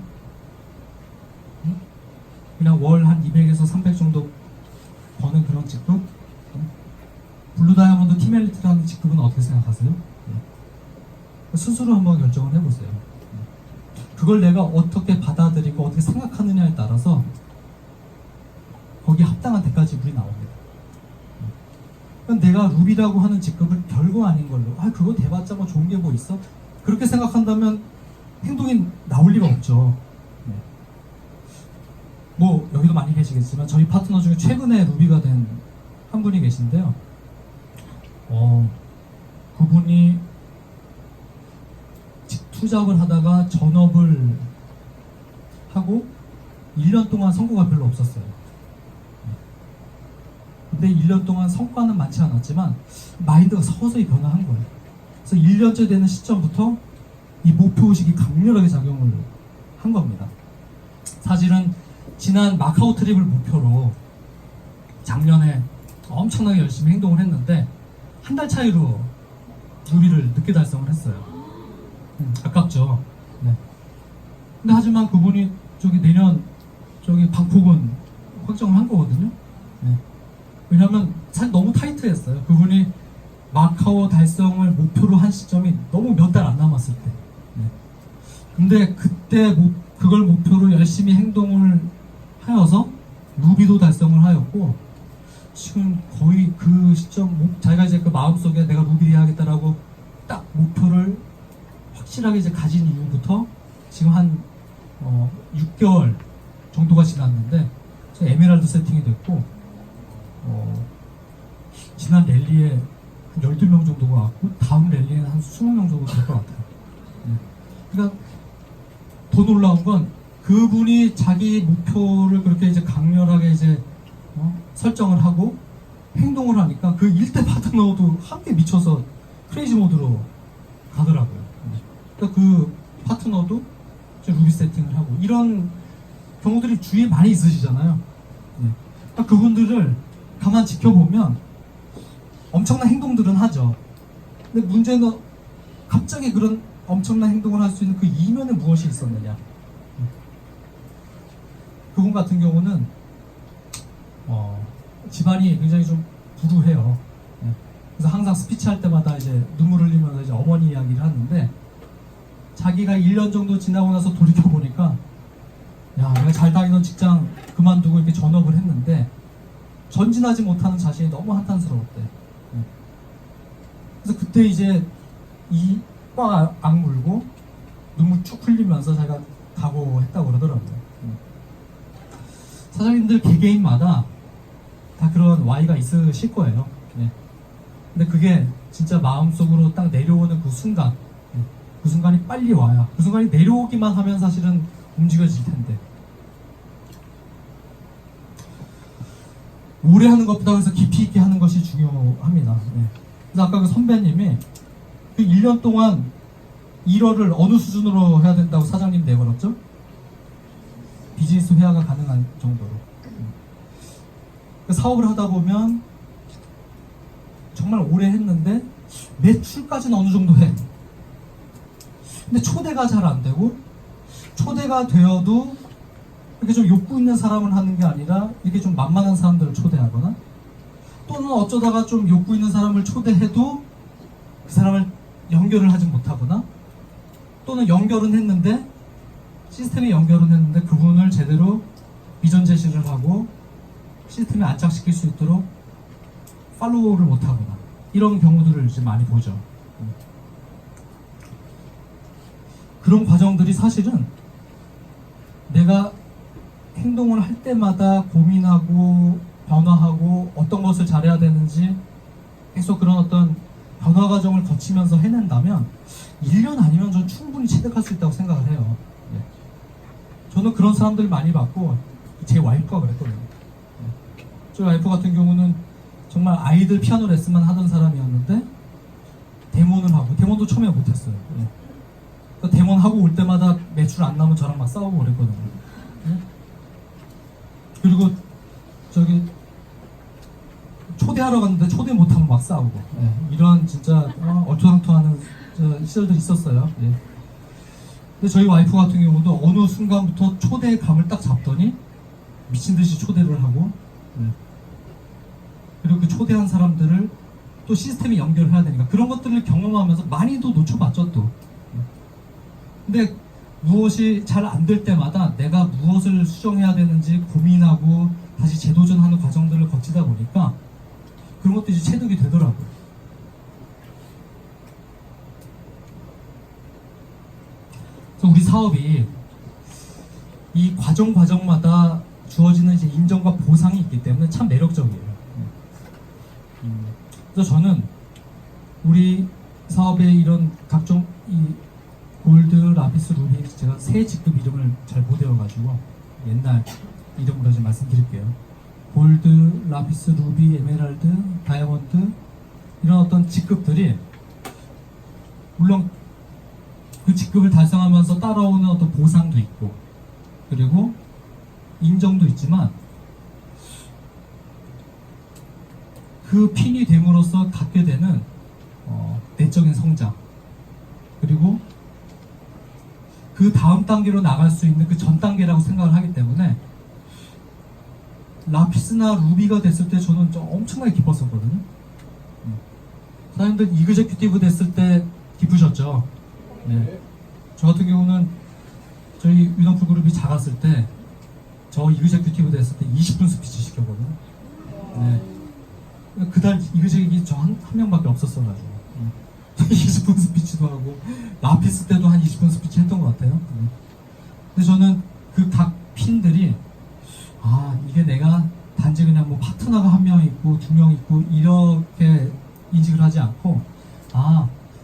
[SPEAKER 2] 그냥 월 한 200에서 300 정도 버는 그런 직급? 블루 다이아몬드 팀 엘리트라는 직급은 어떻게 생각하세요? 스스로 한번 결정을 해보세요. 그걸 내가 어떻게 받아들이고 어떻게 생각하느냐에 따라서 거기에 합당한 대가지불이 나옵니다. 내가 루비라고 하는 직급을 별거 아닌 걸로 그거 대봤자 뭐 좋은 게 뭐 있어? 그렇게 생각한다면 행동이 나올 리가 없죠. 뭐 여기도 많이 계시겠지만 저희 파트너 중에 최근에 루비가 된 한 분이 계신데요. 그분이 투잡을 하다가 전업을 하고 1년 동안 성과가 별로 없었어요. 근데 1년 동안 성과는 많지 않았지만 마인드가 서서히 변화한 거예요. 그래서 1년째 되는 시점부터 이 목표의식이 강렬하게 작용을 한 겁니다. 사실은 지난 마카오 트립을 목표로 작년에 엄청나게 열심히 행동을 했는데 한 달 차이로 루비를 늦게 달성을 했어요. 아깝죠. 네. 근데 하지만 그분이 내년 방콕은 확정을 한 거거든요. 네. 왜냐면 사실 너무 타이트했어요. 그분이 마카오 달성을 목표로 한 시점이 너무 몇 달 안 남았을 때. 네. 근데 그때 그걸 목표로 열심히 행동을 하여서 루비도 달성을 하였고 지금 거의 그 시점 자기가 이제 그 마음속에 내가 루비 해야겠다라고 딱 목표를 확실하게 이제 가진 이후부터 지금 한 6개월 정도가 지났는데 에메랄드 세팅이 됐고 지난 랠리에 한 12명 정도가 왔고 다음 랠리에는 한 20명 정도 될 것 같아요. 네. 그러니까 더 놀라운 건 그분이 자기 목표를 그렇게 이제 강렬하게 이제 설정을 하고 행동을 하니까 그 일대 파트너도 함께 미쳐서 크레이지 모드로 가더라고요. 그러니까 그 파트너도 이제 루비 세팅을 하고 이런 경우들이 주위에 많이 있으시잖아요. 그러니까 그분들을 가만 지켜보면 엄청난 행동들은 하죠. 근데 문제는 갑자기 그런 엄청난 행동을 할 수 있는 그 이면에 무엇이 있었느냐. 그분 같은 경우는 집안이 굉장히 좀 불우해요. 그래서 항상 스피치 할 때마다 이제 눈물 흘리면서 이제 어머니 이야기를 하는데 자기가 1년 정도 지나고 나서 돌이켜보니까 내가 잘 다니던 직장 그만두고 이렇게 전업을 했는데 전진하지 못하는 자신이 너무 한탄스러웠대. 그래서 그때 이제 이 꽉 악물고 눈물 쭉 흘리면서 자기가 각오했다고 그러더라고요. 사장님들 개개인마다 다 그런 Y가 있으실 거예요. 근데 그게 진짜 마음속으로 딱 내려오는 그 순간 그 순간이 빨리 와야, 그 순간이 내려오기만 하면 사실은 움직여질 텐데. 오래 하는 것보다 그래서 깊이 있게 하는 것이 중요합니다. 네. 그래서 아까 그 선배님이 그 1년 동안 1월을 어느 수준으로 해야 된다고 사장님 내걸었죠? 비즈니스 회화가 가능한 정도로. 그 사업을 하다 보면 정말 오래 했는데 매출까지는 어느 정도 해. 근데 초대가 잘 안 되고, 초대가 되어도 이렇게 좀 욕구 있는 사람을 하는 게 아니라 이렇게 좀 만만한 사람들을 초대하거나, 또는 어쩌다가 좀 욕구 있는 사람을 초대해도 그 사람을 연결을 하지 못하거나, 또는 연결은 했는데 시스템에 연결은 했는데 그분을 제대로 비전 제시를 하고 시스템에 안착시킬 수 있도록 팔로우를 못하거나, 이런 경우들을 이제 많이 보죠. 그런 과정들이 사실은 내가 행동을 할 때마다 고민하고 변화하고 어떤 것을 잘해야 되는지 계속 그런 어떤 변화 과정을 거치면서 해낸다면 1년 아니면 저는 충분히 체득할 수 있다고 생각을 해요. 네. 저는 그런 사람들 많이 봤고, 제 와이프가 그랬거든요. 네. 저희 와이프 같은 경우는 정말 아이들 피아노 레슨만 하던 사람이었는데 데몬을 하고, 데몬도 처음에 못했어요. 네. 그러니까 데몬 하고 올 때마다 매출 안 나면 저랑 막 싸우고 그랬거든요. 네. 그리고 저기 초대하러 갔는데 초대 못하면 막 싸우고, 네. 이런 진짜 얼토당토하는 시절들이 있었어요. 네. 근데 저희 와이프 같은 경우도 어느 순간부터 초대의 감을 딱 잡더니 미친듯이 초대를 하고, 네. 그리고 그 초대한 사람들을 또 시스템에 연결해야 되니까 그런 것들을 경험하면서 많이도 놓쳐봤죠 또. 근데 무엇이 잘 안 될 때마다 내가 무엇을 수정해야 되는지 고민하고 다시 재도전하는 과정들을 거치다 보니까 그런 것들이 체득이 되더라고요. 그래서 우리 사업이 이 과정마다 주어지는 이제 인정과 보상이 있기 때문에 참 매력적이에요. 그래서 저는 우리 사업의 이런 각종 이 골드, 라피스, 루비, 제가 새 직급 이름을 잘 못 외워가지고 옛날 이름으로 좀 말씀드릴게요. 골드, 라피스, 루비, 에메랄드, 다이아몬드, 이런 어떤 직급들이 물론 그 직급을 달성하면서 따라오는 어떤 보상도 있고 그리고 인정도 있지만, 그 핀이 됨으로써 갖게 되는 내적인 성장, 그리고 그 다음 단계로 나갈 수 있는 그 전 단계라고 생각을 하기 때문에 라피스나 루비가 됐을 때 저는 좀 엄청나게 기뻤었거든요. 사람들 이그제큐티브 됐을 때 기쁘셨죠? 네. 저 같은 경우는 저희 위너풀 그룹이 작았을 때 저 이그제큐티브 됐을 때 20분 스피치 시켰거든요. 네. 그달 이그제기 저 한 명밖에 없었어가지고 20분 스피치도 하고 라피스 때도 한 20분 스피치 했던 것 같아요. 근데 저는 그 각 핀들이 이게 내가 단지 그냥 뭐 파트너가 한 명 있고 두 명 있고 이렇게 인식을 하지 않고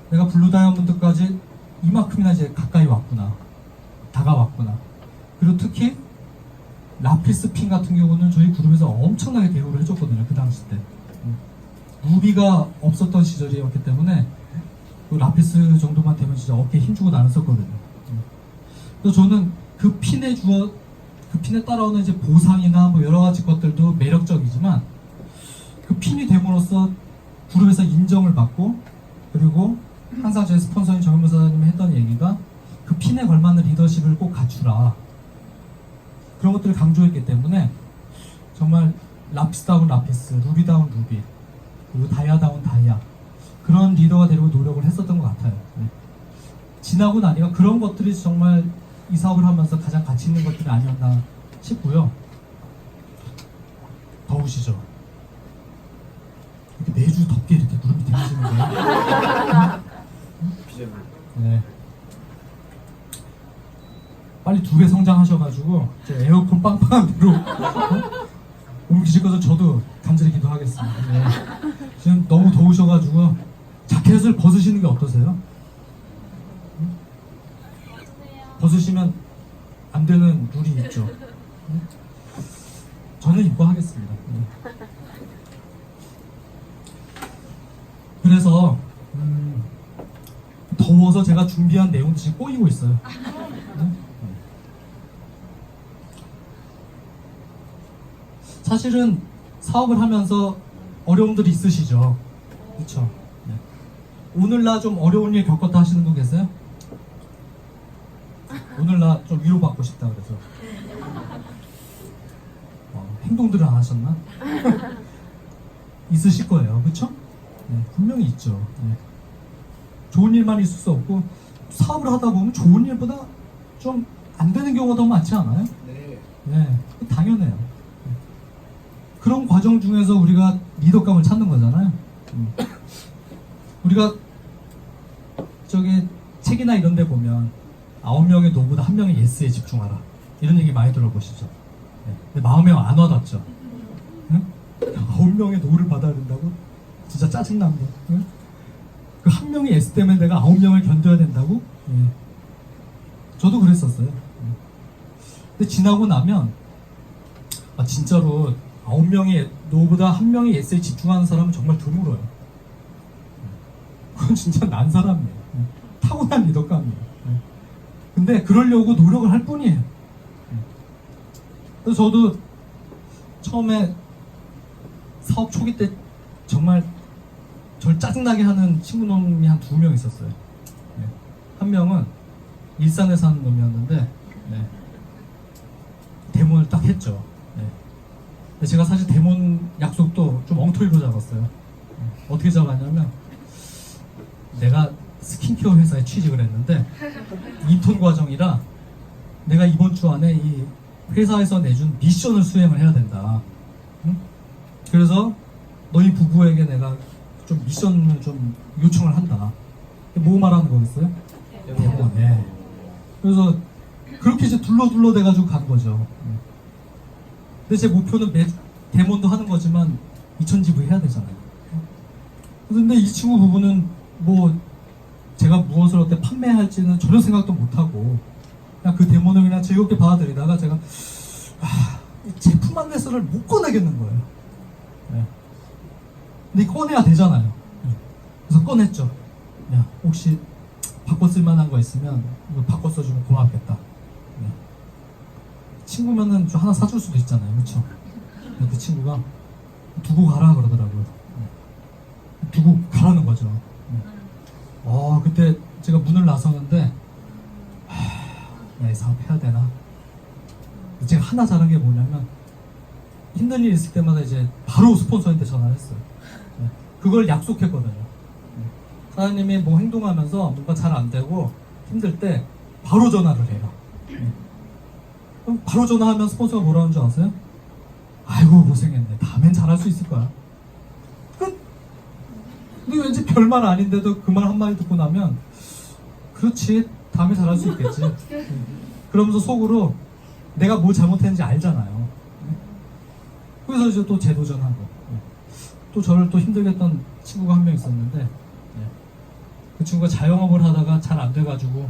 [SPEAKER 2] 내가 블루 다이아몬드까지 이만큼이나 이제 가까이 왔구나, 다가왔구나. 그리고 특히 라피스 핀 같은 경우는 저희 그룹에서 엄청나게 대우를 해줬거든요. 그 당시 때 루비가 없었던 시절이었기 때문에 그 라피스 정도만 되면 진짜 어깨에 힘주고 나눴었거든요. 그래서 저는 그 핀에 따라오는 이제 보상이나 뭐 여러 가지 것들도 매력적이지만, 그 핀이 됨으로써 그룹에서 인정을 받고, 그리고 항상 저희 스폰서인 정현무 사장님이 했던 얘기가 그 핀에 걸맞는 리더십을 꼭 갖추라, 그런 것들을 강조했기 때문에 정말 라피스다운 라피스, 루비다운 루비, 그리고 다이아다운 다이아, 그런 리더가 되려고 노력을 했었던 것 같아요. 지나고 나니까 그런 것들이 정말 이 사업을 하면서 가장 가치 있는 것들이 아니었나 싶고요. 더우시죠? 이렇게 매주 덥게 이렇게 무릎이 들리시는 거예요? 네. 빨리 2배 성장하셔가지고 에어컨 빵빵한 데로 옮기실 것을 저도 간절히 기도하겠습니다. 네. 지금 너무 더우셔가지고 자켓을 벗으시는 게 어떠세요? 벗으시면 안 되는 룰이 있죠. 네? 저는 입고 하겠습니다. 네. 그래서 더워서 제가 준비한 내용도 지금 꼬이고 있어요. 네? 사실은 사업을 하면서 어려움들이 있으시죠. 그렇죠. 네. 오늘 나 좀 어려운 일 겪었다 하시는 분 계세요? 오늘 나 좀 위로받고 싶다 그래서 행동들을 안 하셨나? 있으실 거예요. 그렇죠? 네, 분명히 있죠. 네. 좋은 일만 있을 수 없고 사업을 하다 보면 좋은 일보다 좀 안 되는 경우가 더 많지 않아요? 네, 당연해요. 네. 그런 과정 중에서 우리가 리더감을 찾는 거잖아요. 우리가 저기 책이나 이런 데 보면 9명의 노보다 1명의 예스에 집중하라 이런 얘기 많이 들어보시죠. 네. 근데 마음에 안 와닿죠. 응? 9명의 노를 받아야 된다고? 진짜 짜증난다. 응? 그 1명의 예스 때문에 내가 9명을 견뎌야 된다고? 예. 저도 그랬었어요. 근데 지나고 나면 진짜로 9명의 노보다 1명의 예스에 집중하는 사람은 정말 드물어요. 그건 진짜 난 사람이에요. 타고난 리더감이에요. 근데 그러려고 노력을 할 뿐이에요. 그래서 저도 처음에 사업 초기 때 정말 절 짜증나게 하는 친구놈이 한 2명 있었어요. 한 명은 일산에 사는 놈이었는데 데모를 딱 했죠. 근데 제가 사실 데모 약속도 좀 엉터리로 잡았어요. 어떻게 잡았냐면 내가 스킨케어 회사에 취직을 했는데 인턴 과정이라 내가 이번 주 안에 이 회사에서 내준 미션을 수행을 해야 된다. 응? 그래서 너희 부부에게 내가 좀 미션을 좀 요청을 한다. 뭐 말하는 거겠어요? 데모. 네. 그래서 그렇게 이제 둘러둘러 돼가지고 간 거죠. 근데 제 목표는 데모도 하는 거지만 2000지부 해야 되잖아요. 근데 이 친구 부부는 뭐 제가 무엇을 어떻게 판매할지는 전혀 생각도 못하고 그냥 그 데모는 그냥 즐겁게 받아들이다가 제가 제품 안내서를 못 꺼내겠는 거예요. 네. 근데 꺼내야 되잖아요. 네. 그래서 꺼냈죠. 야, 혹시 바꿔 쓸만한 거 있으면 이거 바꿔 써주면 고맙겠다. 네. 친구면은 좀 하나 사줄 수도 있잖아요. 그렇죠? 그 친구가 두고 가라 그러더라고요. 네. 두고 가라는 거죠. 네. 그때 제가 문을 나서는데 이 사업 해야 되나? 제가 하나 잘한 게 뭐냐면 힘든 일 있을 때마다 이제 바로 스폰서한테 전화를 했어요. 네. 그걸 약속했거든요. 네. 사장님이 뭐 행동하면서 뭔가 잘 안 되고 힘들 때 바로 전화를 해요. 네. 그럼 바로 전화하면 스폰서가 뭐라는 줄 아세요? 아이고 고생했네. 다음엔 잘할 수 있을 거야. 끝! 근데 왠지 별말 아닌데도 그 말 한마디 듣고 나면 그렇지 다음에 잘할 수 있겠지. 그러면서 속으로 내가 뭘 잘못했는지 알잖아요. 그래서 이제 또 재도전하고 또 저를 또 힘들게 했던 친구가 한 명 있었는데 그 친구가 자영업을 하다가 잘 안 돼가지고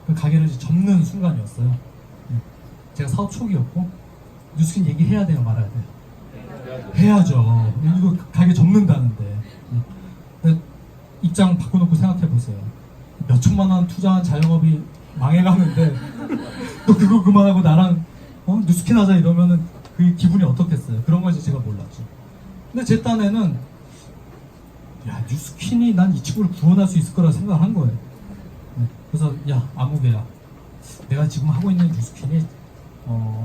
[SPEAKER 2] 그 가게를 이제 접는 순간이었어요. 제가 사업 초기였고 뉴스킨 얘기해야 돼요 말아야 돼요? 해야죠. 이거 가게 접는다는데. 근데 입장 바꿔놓고 생각해보세요. 몇 천만 원 투자한 자영업이 망해가는데 또 그거 그만하고 나랑 뉴스킨 하자 이러면은 그 기분이 어떻겠어요? 그런 것이 제가 몰랐죠. 근데 제 딴에는 야 뉴스킨이 난 이 친구를 구원할 수 있을 거라 생각을 한 거예요. 그래서 야 아무개야 내가 지금 하고 있는 뉴스킨이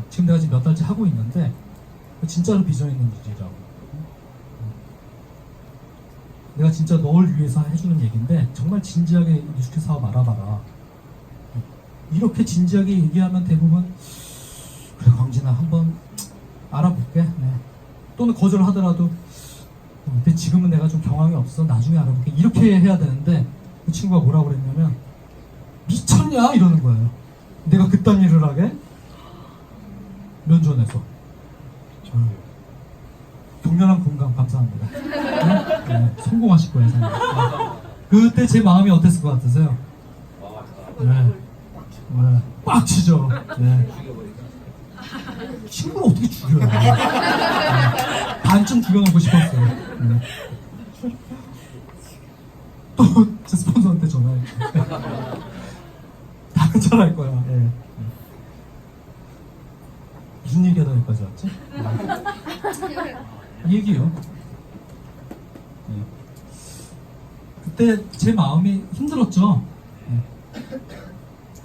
[SPEAKER 2] 지금 내가 지금 몇 달째 하고 있는데 진짜로 비전 있는 일이라고. 내가 진짜 널 위해서 해주는 얘기인데 정말 진지하게 뉴스킨 사업 알아봐라. 이렇게 진지하게 얘기하면 대부분 그래 광진아 한번 알아볼게. 네. 또는 거절하더라도 근데 지금은 내가 좀 경황이 없어 나중에 알아볼게 이렇게 해야 되는데 그 친구가 뭐라고 그랬냐면 미쳤냐 이러는 거예요. 내가 그딴 일을 하게? 면전에서 격렬한 공감 감사합니다. 네, 성공하실 거예요. 그때 제 마음이 어땠을 것 같으세요? 네. 네. 빡치죠. 네. 친구를 어떻게 죽여요? 네. 반쯤 죽여놓고 싶었어요. 네. 또 제 스폰서한테 전화했죠. 다른 전화할 거야. 네. 무슨 얘기하다 여기까지 왔지? 이 얘기요. 네. 그때 제 마음이 힘들었죠. 네.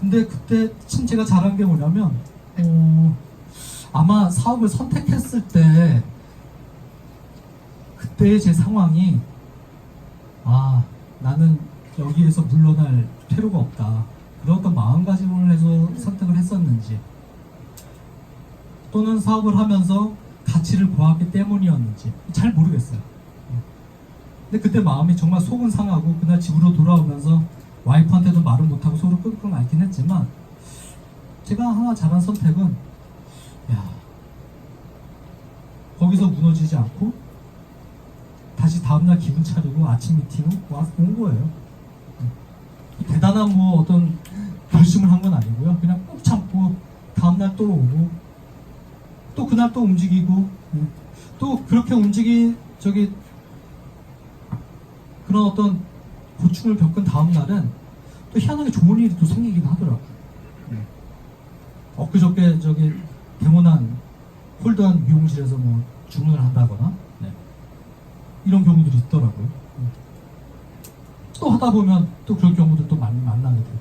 [SPEAKER 2] 근데 그때 참 제가 잘한 게 뭐냐면 아마 사업을 선택했을 때 그때의 제 상황이 나는 여기에서 물러날 필요가 없다 그런 어떤 마음가짐을 해서 선택을 했었는지 또는 사업을 하면서 가치를 보았기 때문이었는지 잘 모르겠어요. 근데 그때 마음이 정말 속은 상하고 그날 집으로 돌아오면서 와이프한테도 말은 못하고 서로 끙끙 앓긴 했지만 제가 하나 잘한 선택은 거기서 무너지지 않고 다시 다음날 기분 차리고 아침 미팅 와서 온 거예요. 대단한 뭐 어떤 결심을 한 건 아니고요. 그냥 꾹 참고 다음날 또 오고 또 그날 또 움직이고 또 그렇게 그런 어떤 고충을 겪은 다음 날은 또 희한하게 좋은 일이 또 생기긴 하더라고요. 엊그저께 대모난 홀드한 미용실에서 뭐 주문을 한다거나 이런 경우들이 있더라고요. 또 하다 보면 또 그런 경우들 또 만나게 되고.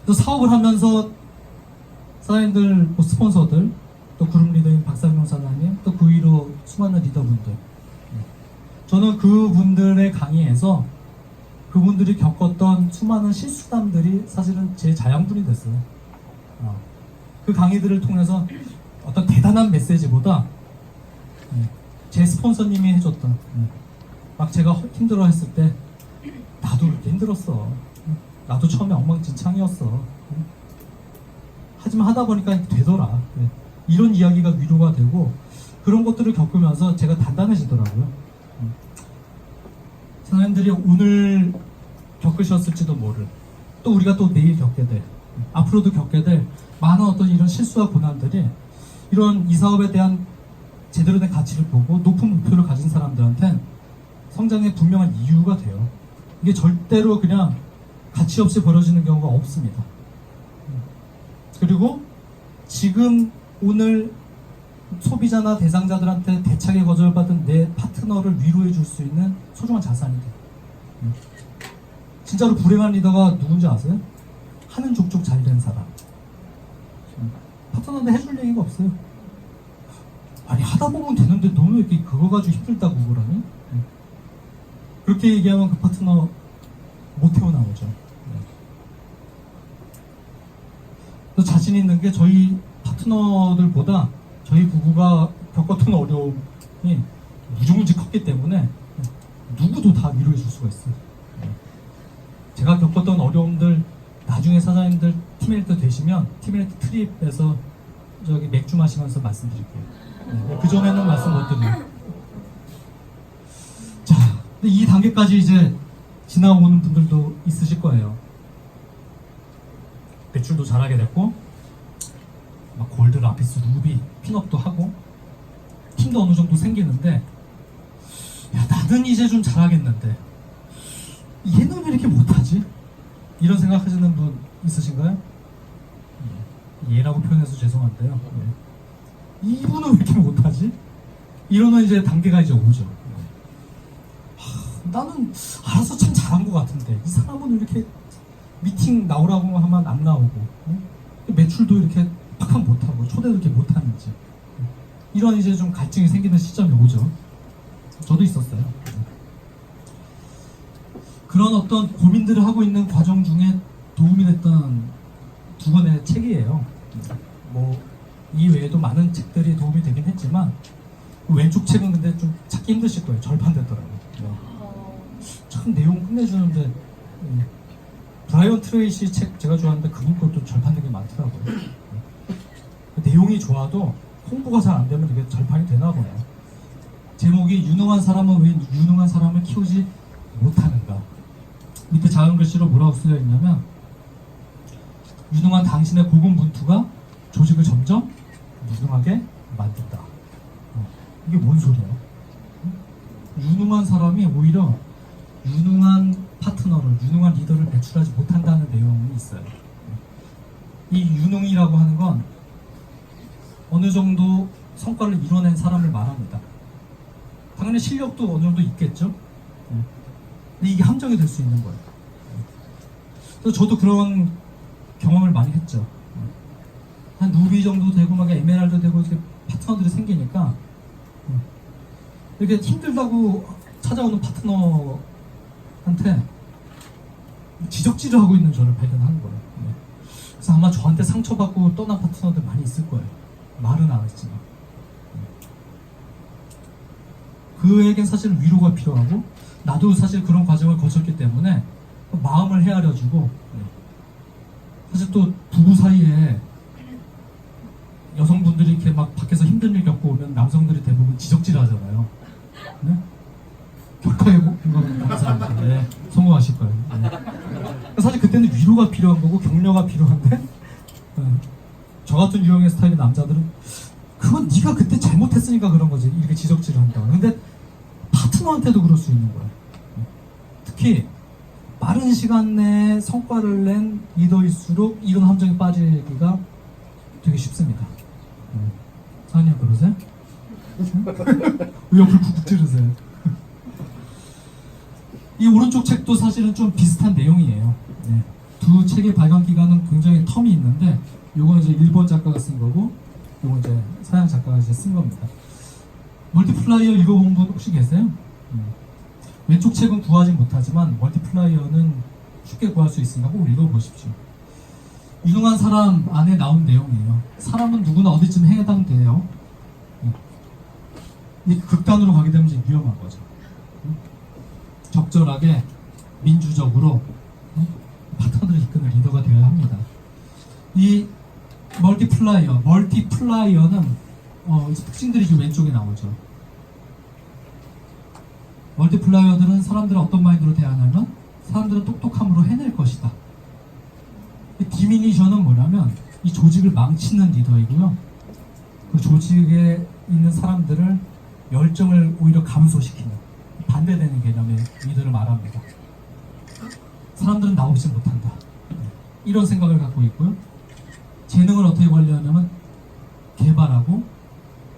[SPEAKER 2] 그래서 사업을 하면서 사장님들, 뭐 스폰서들, 또 그룹 리더인 박상용 사장님, 또 그 위로 수많은 리더분들. 저는 그분들의 강의에서 그분들이 겪었던 수많은 실수담들이 사실은 제 자양분이 됐어요. 그 강의들을 통해서 어떤 대단한 메시지보다 제 스폰서님이 해줬던 막 제가 힘들어 했을 때 나도 그렇게 힘들었어. 나도 처음에 엉망진창이었어. 하지만 하다 보니까 되더라. 이런 이야기가 위로가 되고 그런 것들을 겪으면서 제가 단단해지더라고요. 사장님들이 오늘 겪으셨을지도 모를 또 우리가 또 내일 겪게 될 앞으로도 겪게 될 많은 어떤 이런 실수와 고난들이 이런 이 사업에 대한 제대로 된 가치를 보고 높은 목표를 가진 사람들한테는 성장의 분명한 이유가 돼요. 이게 절대로 그냥 가치 없이 벌어지는 경우가 없습니다. 그리고 지금 오늘 소비자나 대상자들한테 대차게 거절받은 내 파트너를 위로해 줄 수 있는 소중한 자산이 돼요. 진짜로 불행한 리더가 누군지 아세요? 하는 족족 잘 된 사람. 파트너한테 해줄 얘기가 없어요. 아니 하다 보면 되는데 너는 왜 이렇게 그거 가지고 힘들다고 그러니? 그렇게 얘기하면 그 파트너 못 태어나오죠. 또 자신 있는 게 저희 파트너들보다 저희 부부가 겪었던 어려움이 무지무지 컸기 때문에 누구도 다 위로해 줄 수가 있어요. 제가 겪었던 어려움들 나중에 사장님들 팀메이트 되시면 팀메이트 트립에서 맥주 마시면서 말씀드릴게요. 그전에는 말씀 못 드려요. 자, 근데 이 단계까지 이제 지나오는 분들도 있으실 거예요. 매출도 잘하게 됐고 막 골드, 라피스, 루비, 핀업도 하고 팀도 어느 정도 생기는데 나는 이제 좀 잘하겠는데 얘는 왜 이렇게 못하지? 이런 생각하시는 분 있으신가요? 얘라고 표현해서 죄송한데요. 이분은 왜 이렇게 못하지? 이러면 이제 단계가 이제 오죠. 나는 알아서 참 잘한 것 같은데 이 사람은 왜 이렇게 미팅 나오라고 하면 안 나오고 매출도 이렇게 팍팍 못하고 초대도 이렇게 못하는지 이런 이제 좀 갈증이 생기는 시점이 오죠. 저도 있었어요. 그런 어떤 고민들을 하고 있는 과정 중에 도움이 됐던 두 권의 책이에요. 뭐 이 외에도 많은 책들이 도움이 되긴 했지만 왼쪽 책은 근데 좀 찾기 힘드실 거예요. 절판됐더라고요. 참 내용 끝내주는데 브라이언 트레이시 책 제가 좋아하는데 그분 것도 절판된 게 많더라고요. 내용이 좋아도 홍보가 잘 안 되면 이게 절판이 되나 보네요. 제목이 유능한 사람은 왜 유능한 사람을 키우지 못하는가. 밑에 작은 글씨로 뭐라고 쓰여 있냐면 유능한 당신의 고군분투가 조직을 점점 무능하게 만든다. 이게 뭔 소리야? 유능한 사람이 오히려 유능한 파트너를, 유능한 리더를 배출하지 못한다는 내용이 있어요. 이 유능이라고 하는 건 어느 정도 성과를 이뤄낸 사람을 말합니다. 당연히 실력도 어느 정도 있겠죠. 근데 이게 함정이 될 수 있는 거예요. 그래서 저도 그런 경험을 많이 했죠. 한 루비 정도 되고 막 에메랄드 되고 이렇게 파트너들이 생기니까 이렇게 힘들다고 찾아오는 파트너한테 지적질을 하고 있는 저를 발견하는 거예요. 그래서 아마 저한테 상처받고 떠난 파트너들 많이 있을 거예요. 말은 안 했지만. 그에겐 사실 위로가 필요하고 나도 사실 그런 과정을 거쳤기 때문에 마음을 헤아려주고, 사실 또 부부 사이에 여성분들이 이렇게 막 밖에서 힘든 일 겪고 오면 남성들이 대부분 지적질 하잖아요. 네? 격하게 공감하는 감사합니다. 네, 성공하실 거예요. 네. 사실 그때는 위로가 필요한 거고 격려가 필요한데, 저 같은 유형의 스타일의 남자들은 그건 네가 그때 잘못했으니까 그런 거지, 이렇게 지적질을 한다고. 근데 파트너한테도 그럴 수 있는 거예요. 특히 빠른 시간 내에 성과를 낸 리더일수록 이런 함정에 빠지기가 되게 쉽습니다. 사장님 그러세요? 왜 옆을 쿡쿡 찌르세요? 이 오른쪽 책도 사실은 좀 비슷한 내용이에요. 네. 두 책의 발간 기간은 굉장히 텀이 있는데, 요건 이제 일본 작가가 쓴 거고, 요건 이제 서양 작가가 이제 쓴 겁니다. 멀티플라이어 읽어본 분 혹시 계세요? 왼쪽 책은 구하지 못하지만 멀티플라이어는 쉽게 구할 수 있으니까 꼭 읽어보십시오. 유능한 사람 안에 나온 내용이에요. 사람은 누구나 어디쯤 해당돼요. 이 극단으로 가게 되면 이제 위험한 거죠. 적절하게 민주적으로 파트너들을 이끄는 리더가 되어야 합니다. 이 멀티플라이어는 특징들이 좀 왼쪽에 나오죠. 멀티플라이어들은 사람들을 어떤 마인드로 대하냐면, 사람들은 똑똑함으로 해낼 것이다. 디미니션은 뭐냐면 이 조직을 망치는 리더이고요. 그 조직에 있는 사람들을 열정을 오히려 감소시키는 반대되는 개념의 리더를 말합니다. 사람들은 나 없이 못한다, 이런 생각을 갖고 있고요. 재능을 어떻게 관리하냐면 개발하고,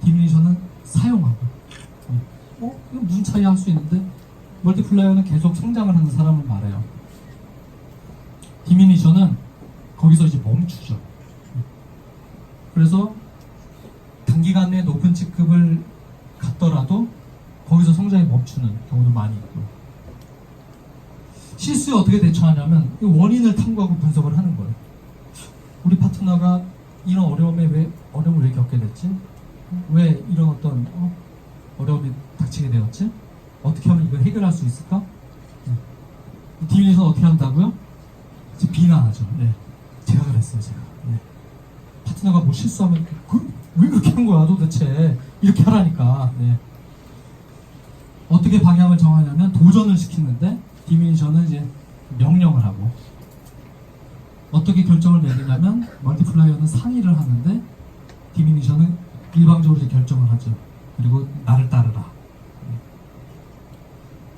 [SPEAKER 2] 디미니션은 사용하고. 이거 무슨 차이 할 수 있는데, 멀티플라이어는 계속 성장을 하는 사람을 말해요. 디미니션은 거기서 이제 멈추죠. 그래서 단기간 내에 높은 직급을 갖더라도 거기서 성장이 멈추는 경우도 많이 있고. 실수에 어떻게 대처하냐면 원인을 탐구하고 분석을 하는 거예요. 우리 파트너가 이런 어려움을 왜 겪게 됐지? 왜 이런 어떤 어려움이 닥치게 되었지? 어떻게 하면 이걸 해결할 수 있을까? 디미니션 어떻게 한다고요? 비난하죠. 네. 제가 그랬어요, 제가. 네. 파트너가 뭐 실수하면 왜 그렇게 한 거야 도대체? 이렇게 하라니까. 네. 어떻게 방향을 정하냐면 도전을 시키는데, 디미니션은 이제 명령을 하고. 어떻게 결정을 내리냐면 멀티플라이어는 상의를 하는데, 디미니션은 일방적으로 이제 결정을 하죠. 그리고 나를 따르라.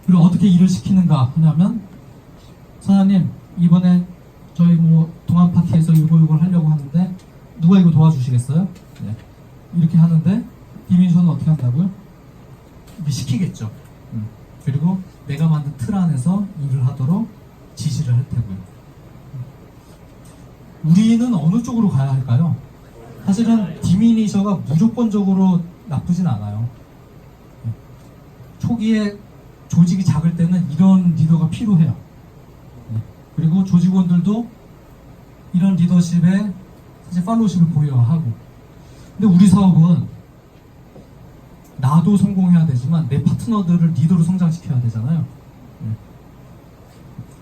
[SPEAKER 2] 그리고 어떻게 일을 시키는가 하냐면, 사장님 이번에 저희 동안 파티에서 이걸 하려고 하는데 누가 이거 도와주시겠어요? 네. 이렇게 하는데 디미니션은 어떻게 한다고요? 시키겠죠. 그리고 내가 만든 틀 안에서 일을 하도록 지시를 할 테고요. 우리는 어느 쪽으로 가야 할까요? 사실은 디미니셔가 무조건적으로 나쁘진 않아요. 초기에 조직이 작을 때는 이런 리더가 필요해요. 그리고 조직원들도 이런 리더십에 사실 팔로우십을 보여야 하고. 근데 우리 사업은 나도 성공해야 되지만 내 파트너들을 리더로 성장시켜야 되잖아요.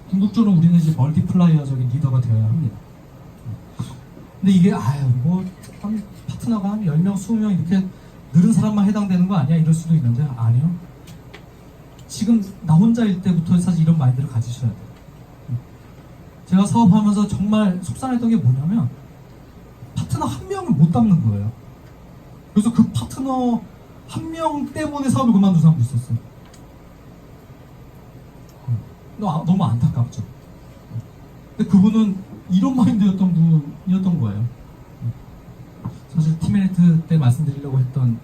[SPEAKER 2] 궁극적으로 우리는 이제 멀티플라이어적인 리더가 되어야 합니다. 근데 이게 한 파트너가 한 10명, 20명 이렇게 늘은 사람만 해당되는 거 아니야? 이럴 수도 있는데 아니요. 지금 나 혼자일 때부터 사실 이런 마인드를 가지셔야 돼요. 제가 사업하면서 정말 속상했던 게 뭐냐면 파트너 한 명을 못 담는 거예요. 그래서 그 파트너 한 명 때문에 사업을 그만둔 사람도 있었어요. 너무 안타깝죠. 근데 그분은 이런 마인드였던 분이었던 거예요. 사실 티메리트 때 말씀드리려고 했던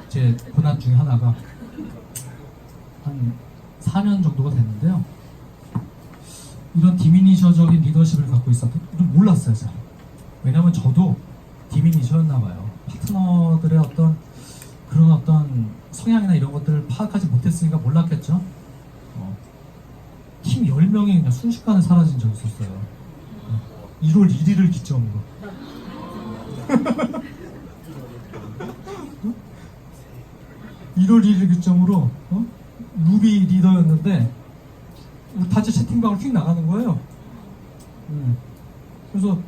[SPEAKER 2] 제 고난 중에 하나가 한 4년 정도가 됐는데요. 이런 디미니셔적인 리더십을 갖고 있었던 좀 몰랐어요, 잘. 왜냐면 저도 디미니셔였나 봐요. 파트너들의 그런 어떤 성향이나 이런 것들을 파악하지 못했으니까 몰랐겠죠. 팀 10명이 그냥 순식간에 사라진 적이 있었어요. 1월 1일을 기점으로. 1월 1일 기점으로 루비 리더였는데 우리 단체 채팅방을 휙 나가는 거예요. 그래서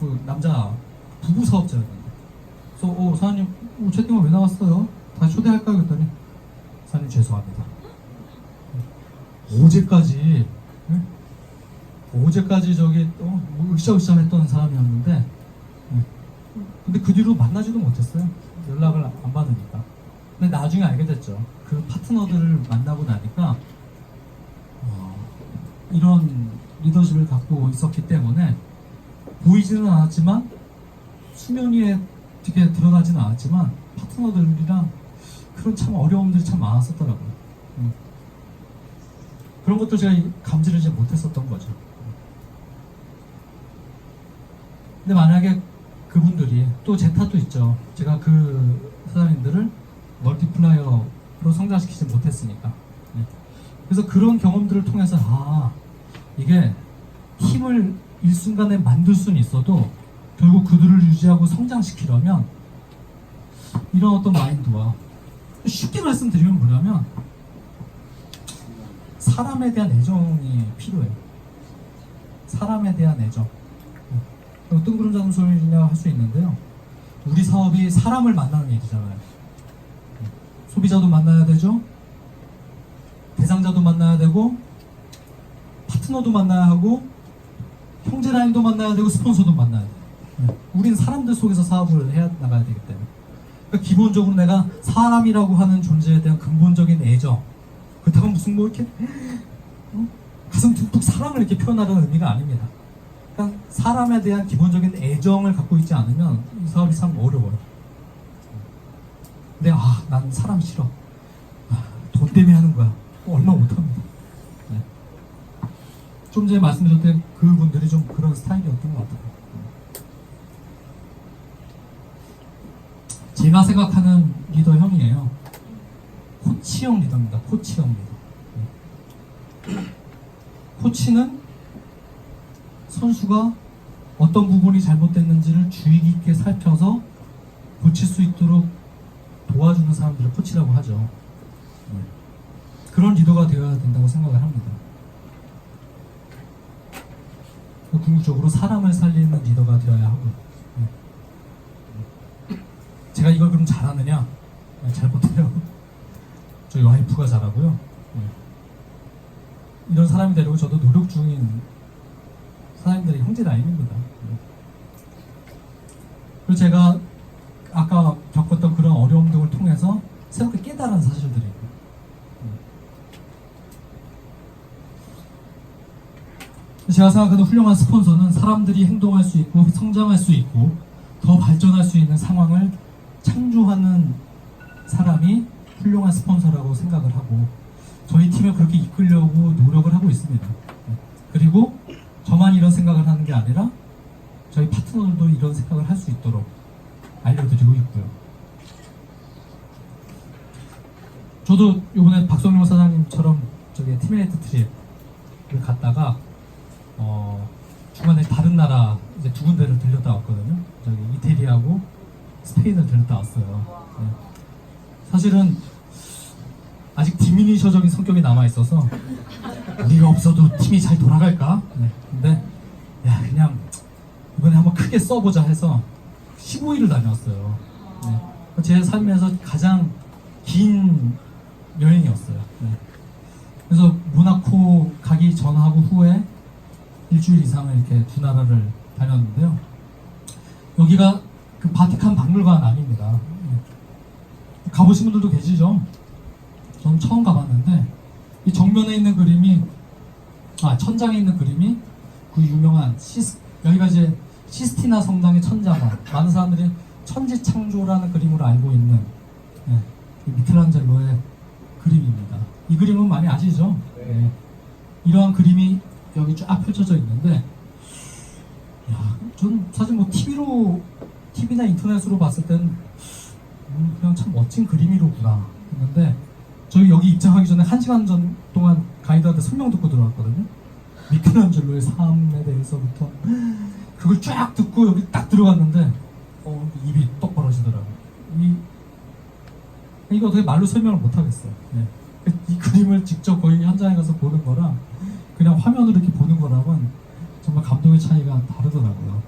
[SPEAKER 2] 그 남자 부부 사업자였는데 그래서 사장님 채팅방 왜 나갔어요? 다시 초대할까요? 그랬더니 사장님 죄송합니다. 어제까지 저기 으쌰으쌰 했던 사람이었는데 근데 그 뒤로 만나지도 못했어요. 연락을 안 받으니까. 근데 나중에 알게 됐죠. 그 파트너들을 만나고 나니까 이런 리더십을 갖고 있었기 때문에 보이지는 않았지만 수면 위에 되게 드러나지는 않았지만 파트너들이랑 그런 참 어려움들이 참 많았었더라고요. 그런 것도 제가 감지를 잘 못했었던 거죠. 근데 만약에 그분들이 또 제 탓도 있죠. 제가 그 사장님들을 멀티플라이어로 성장시키지 못했으니까. 그래서 그런 경험들을 통해서 이게 팀을 일순간에 만들 수는 있어도 결국 그들을 유지하고 성장시키려면 이런 어떤 마인드와 쉽게 말씀드리면 뭐냐면 사람에 대한 애정이 필요해요. 사람에 대한 애정. 뜬구름 잡는 소리냐 할 수 있는데요. 우리 사업이 사람을 만나는 일이잖아요. 소비자도 만나야 되죠. 대상자도 만나야 되고 파트너도 만나야 하고 형제 라인도 만나야 되고 스폰서도 만나야 돼요. 우린 사람들 속에서 사업을 해야 나가야 되기 때문에 그러니까 기본적으로 내가 사람이라고 하는 존재에 대한 근본적인 애정 그렇다고 무슨 이렇게 가슴 툭툭 사랑을 이렇게 표현하려는 의미가 아닙니다. 그러니까 사람에 대한 기본적인 애정을 갖고 있지 않으면 이 사업이 참 어려워요. 근데 난 사람 싫어. 돈 때문에 하는 거야. 얼마 못합니다. 네. 좀 전에 말씀드렸던 그분들이 좀 그런 스타일이었던 것 같아요. 제가 생각하는 리더형이에요. 코치형 리더입니다. 코치형 리더. 코치는 선수가 어떤 부분이 잘못됐는지를 주의 깊게 살펴서 고칠 수 있도록 도와주는 사람들을 코치라고 하죠. 그런 리더가 되어야 된다고 생각을 합니다. 궁극적으로 사람을 살리는 리더가 되어야 하고 제가 이걸 그럼 잘하느냐? 잘 못해요. 저희 와이프가 잘하고요. 이런 사람이 되려고 저도 노력 중인 사람들의 형제 라인입니다. 그리고 제가 아까 겪었던 그런 어려움 등을 통해서 새롭게 깨달은 사실들이에요. 제가 생각하는 훌륭한 스폰서는 사람들이 행동할 수 있고 성장할 수 있고 더 발전할 수 있는 상황을 창조하는 사람이 훌륭한 스폰서라고 생각을 하고 저희 팀을 그렇게 이끌려고 노력을 하고 있습니다. 그리고 저만 이런 생각을 하는 게 아니라 저희 파트너들도 이런 생각을 할 수 있도록 알려드리고 있고요. 저도 이번에 박성용 사장님처럼 저기 티메리트 트립을 갔다가 중간에 다른 나라 이제 두 군데를 들렸다 왔거든요. 저기 이태리하고 스페인을 들렸다 왔어요. 네. 사실은 아직 디미니셔적인 성격이 남아 있어서 우리가 없어도 팀이 잘 돌아갈까? 네. 근데 그냥 이번에 한번 크게 써보자 해서 15일을 다녀왔어요. 네. 제 삶에서 가장 긴 여행이었어요. 네. 그래서 모나코 가기 전하고 후에 일주일 이상을 이렇게 두 나라를 다녔는데요. 여기가 그 바티칸 박물관 아닙니다. 가보신 분들도 계시죠? 저는 처음 가봤는데 이 정면에 있는 그림이 천장에 있는 그림이 그 유명한 여기가 이제 시스티나 성당의 천장화. 많은 사람들이 천지창조라는 그림으로 알고 있는 이 미켈란젤로의 그림입니다. 이 그림은 많이 아시죠? 네. 이러한 그림이 여기 쫙 펼쳐져 있는데, 전 사실 뭐 TV나 인터넷으로 봤을 때는 그냥 참 멋진 그림이로구나 했는데, 저희 여기 입장하기 전에 1시간 전 동안 가이드한테 설명 듣고 들어왔거든요. 미켈란젤로의 삶에 대해서부터 그걸 쫙 듣고 여기 딱 들어갔는데 입이 떡 벌어지더라고요. 이거 어떻게 말로 설명을 못 하겠어요. 네. 이 그림을 직접 거기 현장에 가서 보는 거랑 그냥 화면으로 이렇게 보는 거랑은 정말 감동의 차이가 다르더라고요.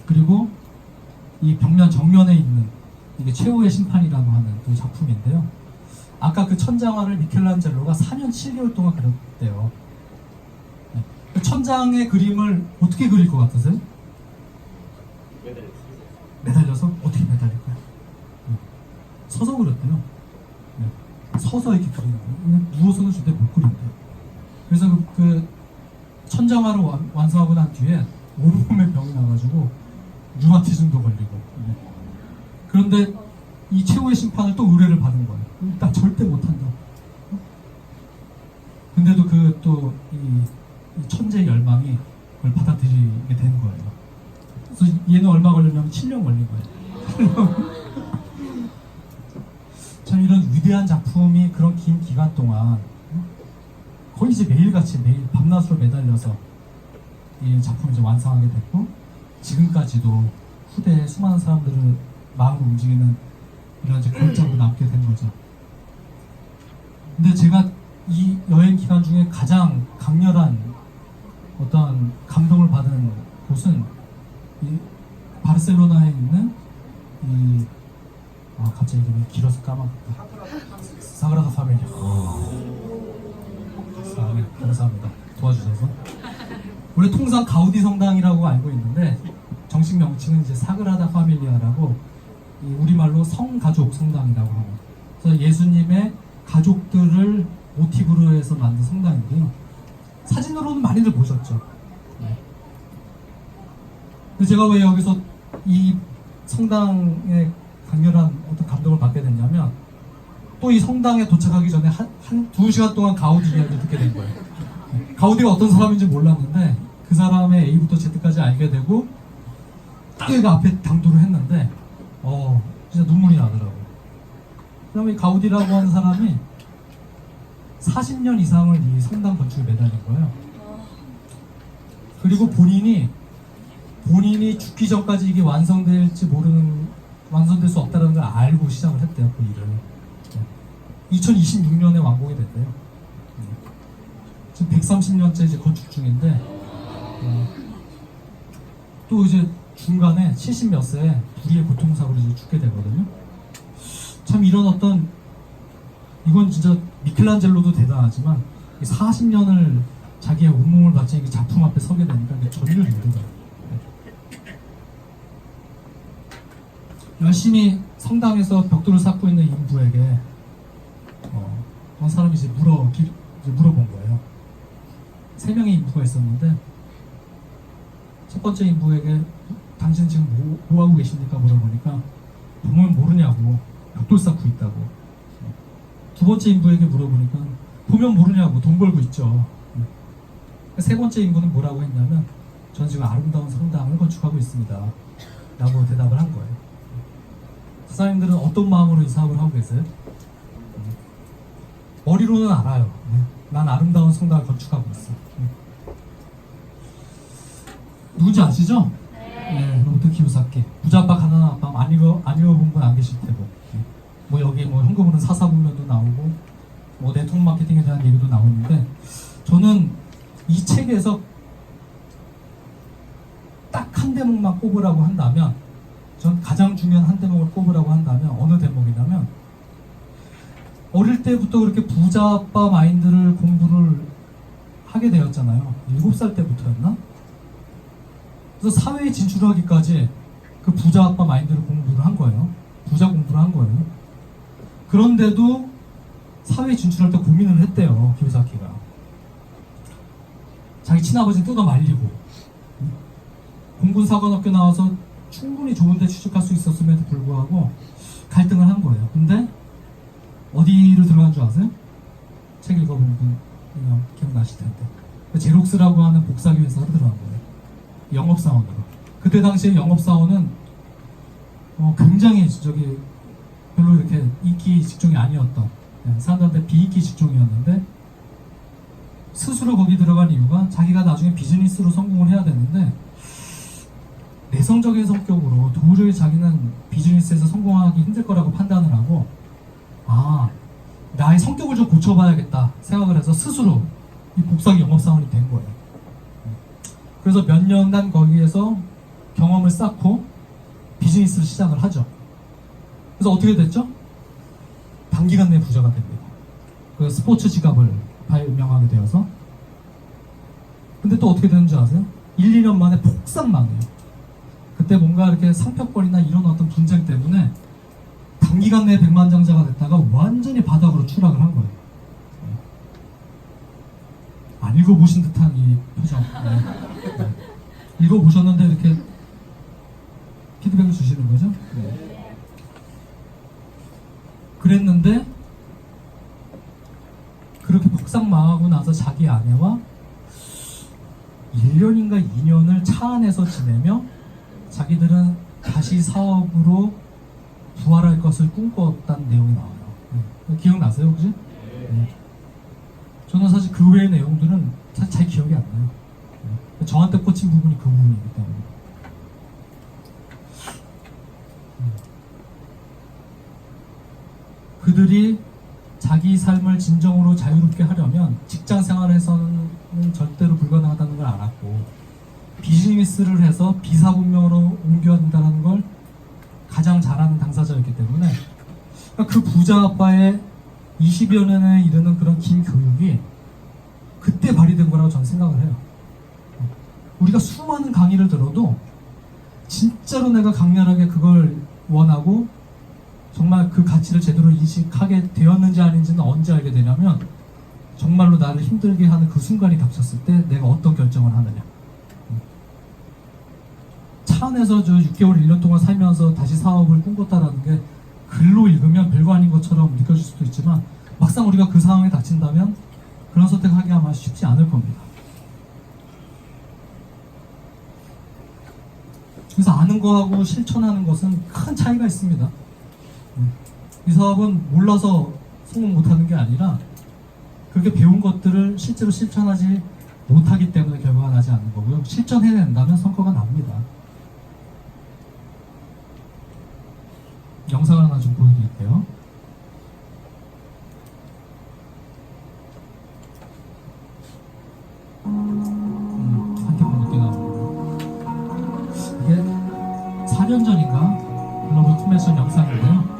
[SPEAKER 2] 그리고 이 벽면 정면에 있는 이게 최후의 심판이라고 하는 그 작품인데요. 아까 그 천장화를 미켈란젤로가 4년 7개월 동안 그렸대요. 네. 그 천장의 그림을 어떻게 그릴 것 같으세요? 매달려서? 어떻게 매달릴까요? 네. 서서 그렸대요. 네. 서서 이렇게 그리는 거예요. 그냥 누워서는 절대 못 그린대요. 그래서 그 천장화를 완성하고 난 뒤에 온몸에 병이 나가지고 류마티즘도 걸리고. 네. 그런데 이 최후의 심판을 또 의뢰를 받은 거예요. 나 절대 못한다. 근데도 이 천재의 열망이 그걸 받아들이게 된 거예요. 그래서 얘는 얼마 걸렸냐면 7년 걸린 거예요. 참 이런 위대한 작품이 그런 긴 기간 동안 거의 이제 매일같이 매일 밤낮으로 매달려서 이 작품을 이제 완성하게 됐고, 지금까지도 후대에 수많은 사람들을 마음을 움직이는 이런 이제 걸작으로 남게 된 거죠. 근데 제가 이 여행 기간 중에 가장 강렬한 어떤 감동을 받은 곳은 이 바르셀로나에 있는 갑자기 이름이 길어서 까먹었다. 사그라다 파밀리아. 감사합니다. 도와주셔서. 원래 통상 가우디 성당이라고 알고 있는데 정식 명칭은 이제 사그라다 파밀리아라고 우리말로 성가족 성당이라고 하고, 그래서 예수님의 가족들을 모티브로 해서 만든 성당인데요. 사진으로는 많이들 보셨죠. 네. 근데 제가 왜 여기서 이 성당에 강렬한 어떤 감동을 받게 됐냐면, 또 이 성당에 도착하기 전에 한 2시간 동안 가우디 이야기를 듣게 된 거예요. 네. 가우디가 어떤 사람인지 몰랐는데 그 사람의 A부터 Z까지 알게 되고 딱 여기가 앞에 당도를 했는데 진짜 눈물이 나더라고요. 그 다음에 가우디라고 하는 사람이 40년 이상을 이 성당 건축에 매달린 거예요. 그리고 본인이 죽기 전까지 이게 완성될 수 없다는 걸 알고 시작을 했대요, 그 일을. 2026년에 완공이 됐대요. 지금 130년째 이제 건축 중인데, 또 이제 중간에 70 몇 세에 불의의 교통사고로 이제 죽게 되거든요. 참 이런 이건 진짜 미켈란젤로도 대단하지만 40년을 자기의 온몸을 바친 이 작품 앞에 서게 되니까 전율이 힘들어요. 열심히 성당에서 벽돌을 쌓고 있는 인부에게 어떤 사람이 이제 물어본 거예요. 3명의 인부가 있었는데 첫 번째 인부에게 당신 지금 뭐 하고 계십니까? 물어보니까 보면 모르냐고, 벽돌 쌓고 있다고. 두 번째 인부에게 물어보니까 보면 모르냐고, 돈 벌고 있죠. 세 번째 인부는 뭐라고 했냐면 저는 지금 아름다운 성당을 건축하고 있습니다 라고 대답을 한 거예요. 사장님들은 어떤 마음으로 이 사업을 하고 계세요? 머리로는 알아요. 난 아름다운 성당을 건축하고 있어. 누군지 아시죠? 네, 로버트 키요사키. 부자아빠 가난아빠 안 읽어본 분 안 계실 테고. 뭐 여기 뭐 현금으로는 사사분면도 나오고 뭐 네트워크 마케팅에 대한 얘기도 나오는데, 저는 이 책에서 딱 한 대목만 꼽으라고 한다면, 전 가장 중요한 한 대목을 꼽으라고 한다면 어느 대목이냐면, 어릴 때부터 그렇게 부자아빠 마인드를 공부를 하게 되었잖아요. 7살 때부터였나? 그래서 사회에 진출하기까지 그 부자 아빠 마인드를 공부를 한 거예요. 부자 공부를 한 거예요. 그런데도 사회에 진출할 때 고민을 했대요. 기요사키가. 자기 친아버지는 뜯어 말리고 공군사관학교 나와서 충분히 좋은 데 취직할 수 있었음에도 불구하고 갈등을 한 거예요. 근데 어디를 들어간 줄 아세요? 책 읽어본 분 기억나실 텐데 제록스라고 하는 복사기 회사로 들어간 거예요. 영업사원으로. 그때 당시에 영업사원은 굉장히 별로 이렇게 인기 직종이 아니었던, 사람들한테 비인기 직종이었는데 스스로 거기 들어간 이유가 자기가 나중에 비즈니스로 성공을 해야 되는데 내성적인 성격으로 도저히 자기는 비즈니스에서 성공하기 힘들 거라고 판단을 하고 나의 성격을 좀 고쳐봐야겠다 생각을 해서 스스로 이 복사기 영업사원이 된 거예요. 그래서 몇 년간 거기에서 경험을 쌓고 비즈니스를 시작을 하죠. 그래서 어떻게 됐죠? 단기간 내에 부자가 됩니다. 그 스포츠 지갑을 발명하게 되어서. 근데 또 어떻게 되는지 아세요? 1, 2년 만에 폭삭 망해요. 그때 뭔가 이렇게 상표권이나 이런 어떤 분쟁 때문에 단기간 내에 백만장자가 됐다가 완전히 바닥으로 추락을 한 거예요. 안 읽어보신 듯한 이 표정. 네. 읽어보셨는데 이렇게 피드백을 주시는 거죠? 네. 그랬는데 그렇게 폭삭 망하고 나서 자기 아내와 1년인가 2년을 차 안에서 지내며 자기들은 다시 사업으로 부활할 것을 꿈꿨다는 내용이 나와요. 기억나세요, 혹시? 네. 저는 사실 그 외의 내용들은 사실 잘 기억이 안 나요. 저한테 꽂힌 부분이 그 부분이기 때문에. 그들이 자기 삶을 진정으로 자유롭게 하려면 직장 생활에서는 절대로 불가능하다는 걸 알았고 비즈니스를 해서 비사분명으로 옮겨야 된다는 걸 가장 잘하는 당사자였기 때문에 그 부자 아빠의 20여 년에 이르는 그런 긴 교육이 그때 발휘된 거라고 저는 생각을 해요. 우리가 수많은 강의를 들어도 진짜로 내가 강렬하게 그걸 원하고 정말 그 가치를 제대로 인식하게 되었는지 아닌지는 언제 알게 되냐면 정말로 나를 힘들게 하는 그 순간이 닥쳤을 때 내가 어떤 결정을 하느냐. 차 안에서 6개월, 1년 동안 살면서 다시 사업을 꿈꿨다라는 게 글로 읽으면 별거 아닌 것처럼 느껴질 수도 있지만 막상 우리가 그 상황에 닥친다면 그런 선택하기 아마 쉽지 않을 겁니다. 그래서 아는 거하고 실천하는 것은 큰 차이가 있습니다. 이 사업은 몰라서 성공 못하는 게 아니라 그렇게 배운 것들을 실제로 실천하지 못하기 때문에 결과가 나지 않는 거고요. 실천해낸다면 성과가 납니다. 영상을 하나 좀 보여드릴게요. 한태분 늦게 나오고 이게 4년 전인가 글로벌 컨벤션 영상인데요.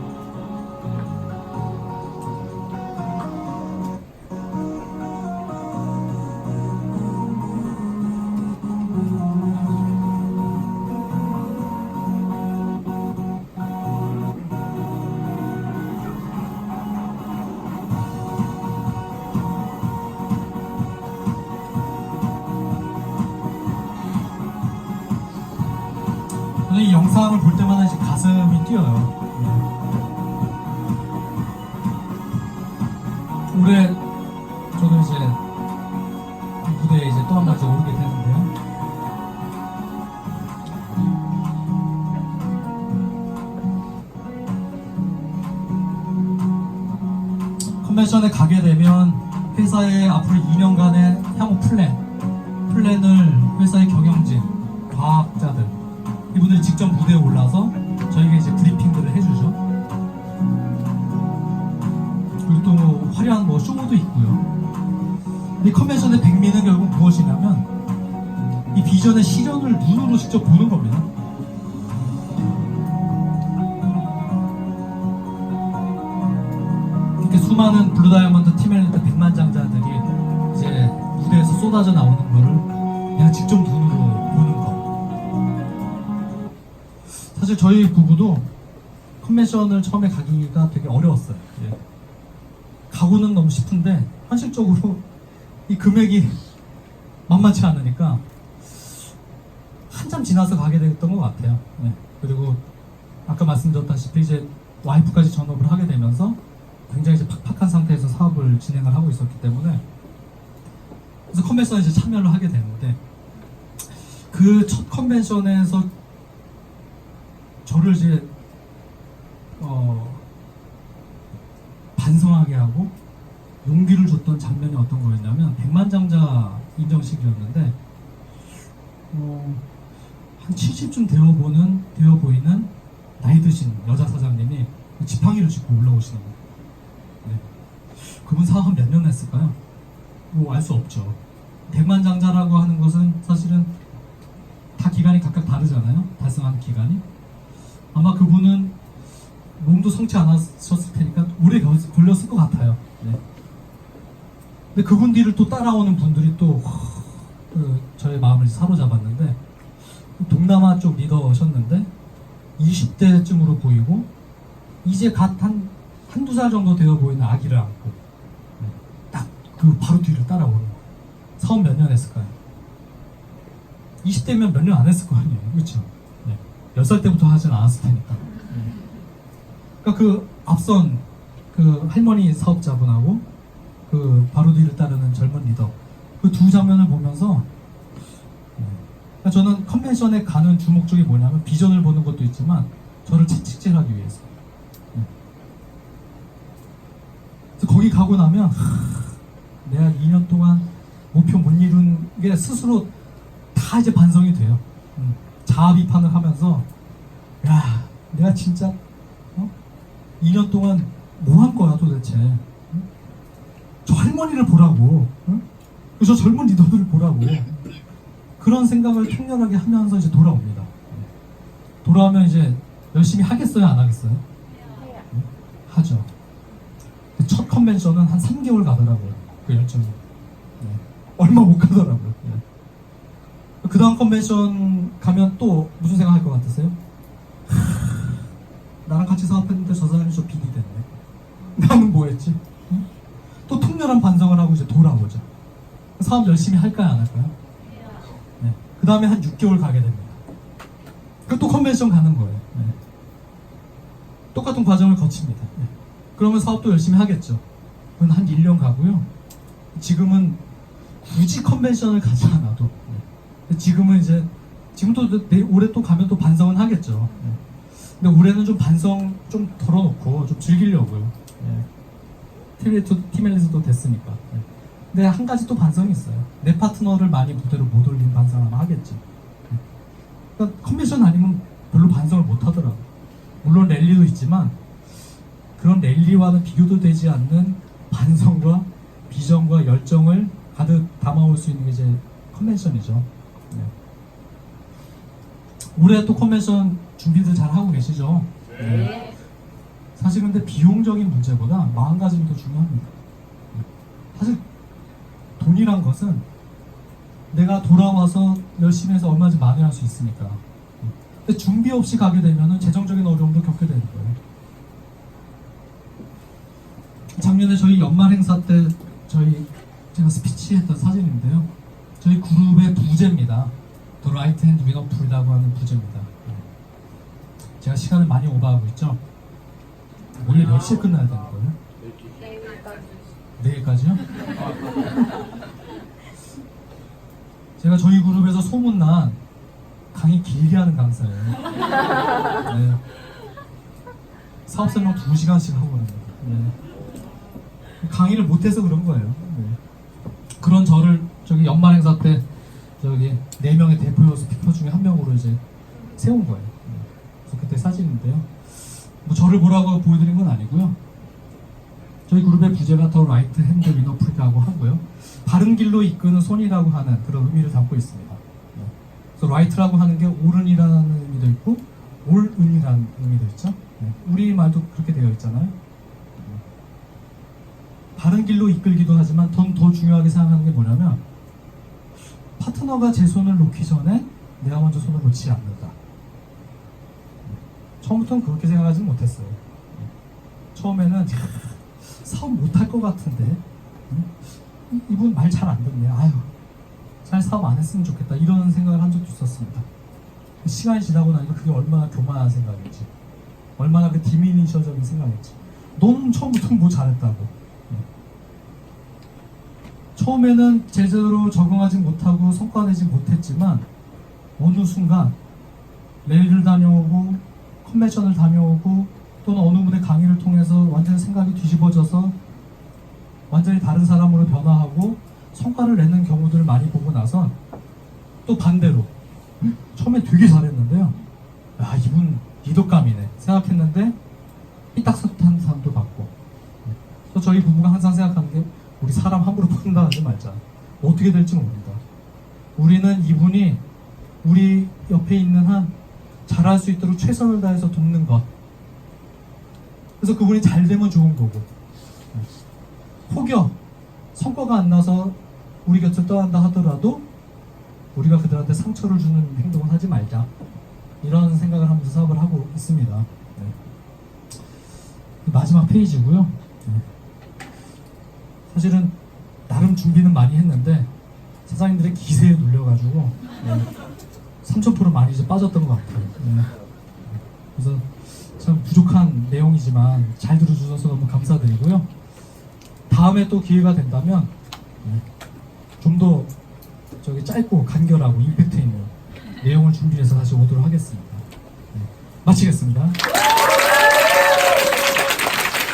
[SPEAKER 2] 이 영상을 볼 때마다 이제 가슴이 뛰어요. 올해 저도 이제 무대에 이제 또 한 번 이제 오르게 되는데요. 컨벤션에 가게 되면 회사의 앞으로 2년간의 향후 플랜을 회사의 경영진, 과학자들 이분들이 직접 무대에 올라서 저희에게 이제 브리핑들을 해주죠. 그리고 또 화려한 뭐 쇼도 있고요. 이 컨벤션의 백미는 결국 무엇이냐면 이 비전의 실현을 눈으로 직접 보는 겁니다. 이렇게 수많은 블루다이아몬드 팀 엘리트 백만장자들이 이제 무대에서 쏟아져 나오는 거를 내가 직접 눈으로 보는 거. 사실 저희 부부도 컨벤션을 처음에 가기가 되게 어려웠어요. 예. 가고는 너무 싶은데 현실적으로 이 금액이 만만치 않으니까 한참 지나서 가게 됐던 것 같아요. 네. 그리고 아까 말씀드렸다시피 이제 와이프까지 전업을 하게 되면서 굉장히 이제 팍팍한 상태에서 사업을 진행을 하고 있었기 때문에 그래서 컨벤션에 이제 참여를 하게 되는데 그 첫 컨벤션에서 저를 이제 반성하게 하고 용기를 줬던 장면이 어떤 거였냐면 백만장자 인정식이었는데 한 70쯤 되어 보이는 나이 드신 여자 사장님이 지팡이를 짚고 올라오시는 거예요. 네. 그분 사업 몇 년 했을까요? 뭐 알 수 없죠. 백만장자라고 하는 것은 사실은 다 기간이 각각 다르잖아요. 달성하는 기간이. 아마 그분은 몸도 성치 않았었을 테니까 오래 걸렸을 것 같아요. 네. 근데 그분 뒤를 또 따라오는 분들이 또 저의 마음을 사로잡았는데 동남아 쪽 리더셨는데 20대쯤으로 보이고 이제 갓 한두 살 정도 되어 보이는 아기를 안고 딱 그 바로 뒤를 따라오는 거예요. 사업 몇 년 했을까요? 20대면 몇 년 안 했을 거 아니에요. 그렇죠? 네. 10살 때부터 하진 않았을 테니까. 그러니까 그 앞선 그 할머니 사업자분하고 그 바로 뒤를 따르는 젊은 리더 그 두 장면을 보면서 그러니까 저는 컨벤션에 가는 주목적이 뭐냐면 비전을 보는 것도 있지만 저를 채찍질하기 위해서. 그래서 거기 가고 나면 내가 2년 동안 목표 못 이룬 게 스스로 다 이제 반성이 돼요. 자아 비판을 하면서 야 내가 진짜 2년 동안 뭐 한 거야 도대체. 저 할머니를 보라고. 저 젊은 리더들을 보라고. 그런 생각을 통렬하게 하면서 이제 돌아옵니다. 돌아오면 이제 열심히 하겠어요, 안 하겠어요? 하죠. 첫 컨벤션은 한 3개월 가더라고요. 그 열정이. 얼마 못 가더라고요. 그 다음 컨벤션 가면 또 무슨 생각할 것 같으세요? 나랑 같이 사업했는데 저 사람이 저 비리 됐네. 나는 뭐 했지? 또 통렬한 반성을 하고 이제 돌아오죠. 사업 열심히 할까요, 안 할까요? 네. 그 다음에 한 6개월 가게 됩니다. 또 컨벤션 가는 거예요. 네. 똑같은 과정을 거칩니다. 네. 그러면 사업도 열심히 하겠죠. 그건 한 1년 가고요. 지금은 굳이 컨벤션을 가지 않아도 네. 지금도 올해 또 가면 또 반성은 하겠죠. 네. 근데 올해는 좀 반성 좀 덜어놓고 좀 즐기려고요. 네. 티멜리스도 됐으니까. 네. 근데 한 가지 또 반성이 있어요. 내 파트너를 많이 무대로 못 올린 반성 아마 하겠지. 네. 그러니까 컨벤션 아니면 별로 반성을 못 하더라고요. 물론 랠리도 있지만 그런 랠리와는 비교도 되지 않는 반성과 비전과 열정을 가득 담아올 수 있는 게 이제 컨벤션이죠. 네. 올해 또 컨벤션 준비들 잘 하고 계시죠? 네. 사실 근데 비용적인 문제보다 마음가짐이 더 중요합니다. 사실 돈이란 것은 내가 돌아와서 열심히 해서 얼마든지 만회할 수 있으니까. 근데 준비 없이 가게 되면 재정적인 어려움도 겪게 되는 거예요. 작년에 저희 연말 행사 때 제가 스피치 했던 사진인데요. 저희 그룹의 부제입니다. The Right Hand Win Up이라고 하는 부제입니다. 제가 시간을 많이 오버하고 있죠. 원래 몇 시에 끝나야 되는 거예요? 내일까지요? 제가 저희 그룹에서 소문난 강의 길게 하는 강사예요. 네. 사업 설명 2시간씩 하고 그럽니다. 네. 강의를 못해서 그런 거예요. 네. 그런 저를 저기 연말 행사 때 저기 4명의 대표 스피커 중에 한 명으로 이제 세운 거예요. 그래서 그때 사진인데요. 뭐 저를 보라고 보여드린 건 아니고요. 저희 그룹의 부제가 더 라이트 핸드 위너프리라고 하고요. 바른 길로 이끄는 손이라고 하는 그런 의미를 담고 있습니다. 그래서 라이트라고 하는 게 옳은이라는 의미도 있고 옳은이라는 의미도 있죠. 우리 말도 그렇게 되어 있잖아요. 바른 길로 이끌기도 하지만 더 중요하게 생각하는 게 뭐냐면 파트너가 제 손을 놓기 전에 내가 먼저 손을 놓지 않는다. 처음부터는 그렇게 생각하지 못했어요. 처음에는 사업 못할 것 같은데 이분 말 잘 안 듣네. 아유, 잘 사업 안 했으면 좋겠다. 이런 생각을 한 적도 있었습니다. 시간이 지나고 나니까 그게 얼마나 교만한 생각인지, 얼마나 그 디미니셔적인 생각인지. 넌 처음부터 뭐 잘했다고. 처음에는 제대로 적응하지 못하고 성과 내지 못했지만 어느 순간 레일을 다녀오고 컨벤션을 다녀오고 또는 어느 분의 강의를 통해서 완전히 생각이 뒤집어져서 완전히 다른 사람으로 변화하고 성과를 내는 경우들을 많이 보고 나선 또 반대로 처음에 되게 잘했는데요. 야, 이분 리더감이네 생각했는데 삐딱선한 사람도 봤고. 그래서 저희 부부가 항상 생각하는 게 우리 사람 함부로 판단하지 말자. 어떻게 될지 모른다. 우리는 이분이 우리 옆에 있는 한 잘할 수 있도록 최선을 다해서 돕는 것. 그래서 그분이 잘 되면 좋은 거고, 혹여 성과가 안 나서 우리 곁을 떠난다 하더라도 우리가 그들한테 상처를 주는 행동을 하지 말자. 이런 생각을 하면서 사업을 하고 있습니다. 네. 마지막 페이지고요. 네. 사실은 나름 준비는 많이 했는데 사장님들의 기세에 눌려가지고 3,000% 많이 이제 빠졌던 것 같아요. 네. 그래서 참 부족한 내용이지만 잘 들어주셔서 너무 감사드리고요. 다음에 또 기회가 된다면 좀 더 짧고 간결하고 임팩트 있는 내용을 준비해서 다시 오도록 하겠습니다. 네. 마치겠습니다.